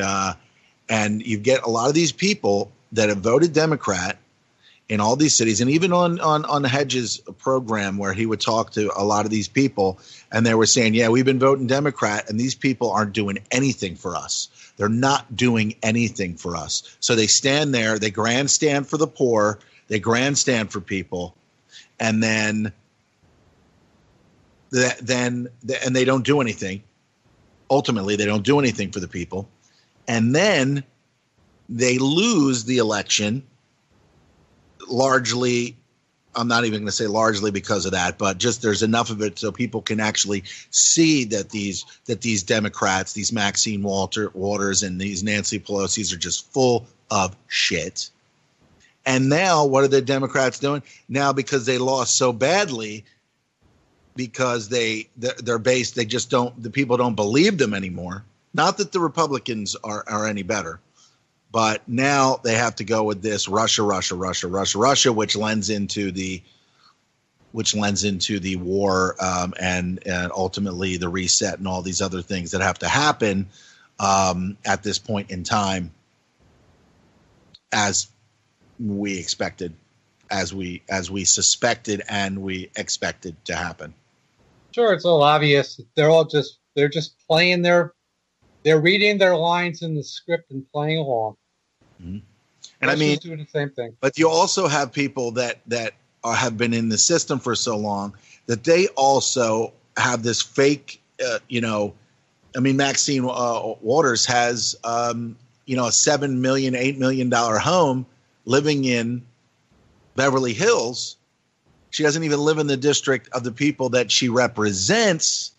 you get a lot of these people that have voted Democrat in all these cities, and even on Hedges' program where he would talk to a lot of these people, and they were saying, yeah, we've been voting Democrat, and these people aren't doing anything for us. They're not doing anything for us. So they stand there, they grandstand for the poor, they grandstand for people, and then they don't do anything. Ultimately, they don't do anything for the people. And then they lose the election largely. I'm not even going to say largely because of that, but just there's enough of it so people can actually see that these Democrats, these Maxine Waters and these Nancy Pelosi's are just full of shit. And now what are the Democrats doing? Now, because they lost so badly, because they're based, they just don't, the people don't believe them anymore. Not that the Republicans are any better, but now they have to go with this Russia, which lends into the war and ultimately the reset and all these other things that have to happen at this point in time, as we expected, as we suspected and we expected to happen.
Sure, it's all obvious. They're just playing they're reading their lines in the script and playing along.
Mm-hmm. And I mean,
doing the same thing.
But you also have people that have been in the system for so long that they also have this fake, Maxine Waters has, a $7 million, $8 million home living in Beverly Hills. She doesn't even live in the district of the people that she represents.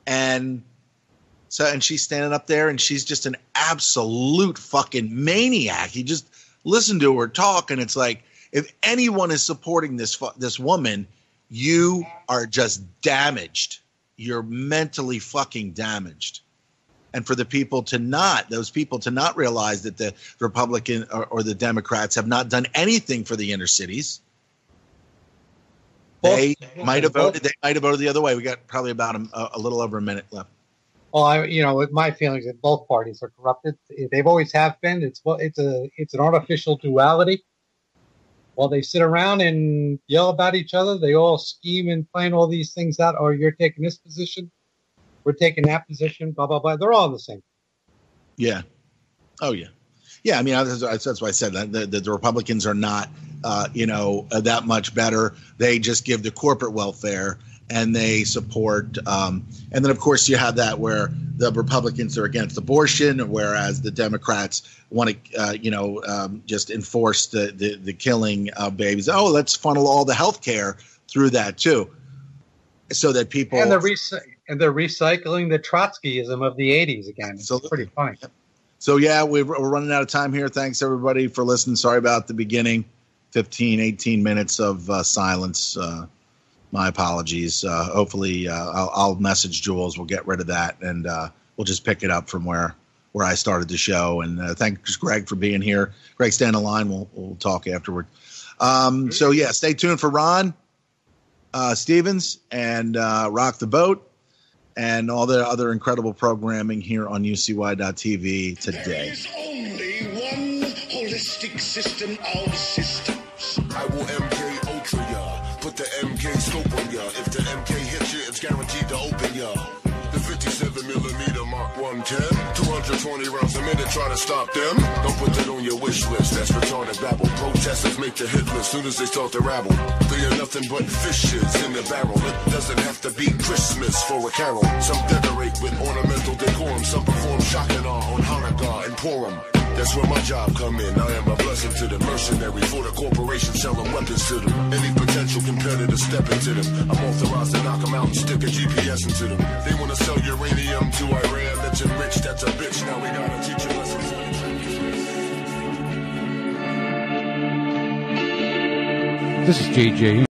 And she's standing up there and she's just an absolute fucking maniac. You just listen to her talk and it's like, if anyone is supporting this woman, you are just damaged. You're mentally fucking damaged. And for the people to not, those people to not realize that the Republican or the Democrats have not done anything for the inner cities. They might have voted. They might have voted the other way. We got probably about a little over a minute left.
Well, with my feelings that both parties are corrupted. They've always have been. It's an artificial duality. While they sit around and yell about each other, they all scheme and plan all these things out. Or you're taking this position, we're taking that position. Blah blah blah. They're all the same.
Yeah. Oh yeah. Yeah. I mean, that's why I said that the Republicans are not, that much better. They just give the corporate welfare. And they support, and then of course you have that where the Republicans are against abortion, whereas the Democrats want to, just enforce the killing of babies. Oh, let's funnel all the health care through that too, so that people
and they're recycling the Trotskyism of the '80s again. It's pretty funny.
So yeah, we're running out of time here. Thanks everybody for listening. Sorry about the beginning, 15, 18 minutes of silence. My apologies. Hopefully, I'll message Jules. We'll get rid of that, and we'll just pick it up from where I started the show. And thanks, Greg, for being here. Greg, stay on the line. We'll talk afterward. So, yeah, stay tuned for Ron Stevens and Rock the Boat and all the other incredible programming here on UCY.tv today.
There is only one holistic system of systems.
I will MK Ultra ya. Put the MK scope on ya. If the MK hits you, it's guaranteed to open ya. The 57mm Mark 110, 220 rounds a minute, try to stop them. Don't put that on your wish list, that's retarded babble. Protesters make the hit list soon as they start to rabble. They are nothing but fishes in the barrel. It doesn't have to be Christmas for a carol. Some decorate with ornamental decorum. Some perform shock and awe on Hanukkah and Purim. That's where my job come in. I am a blessing to the mercenary for the corporation selling weapons to them. Any potential competitor step into them. I'm authorized to knock them out and stick a GPS into them. They want to sell uranium to Iran that's enriched. That's a bitch. Now we gotta teach you lessons.
This is JJ.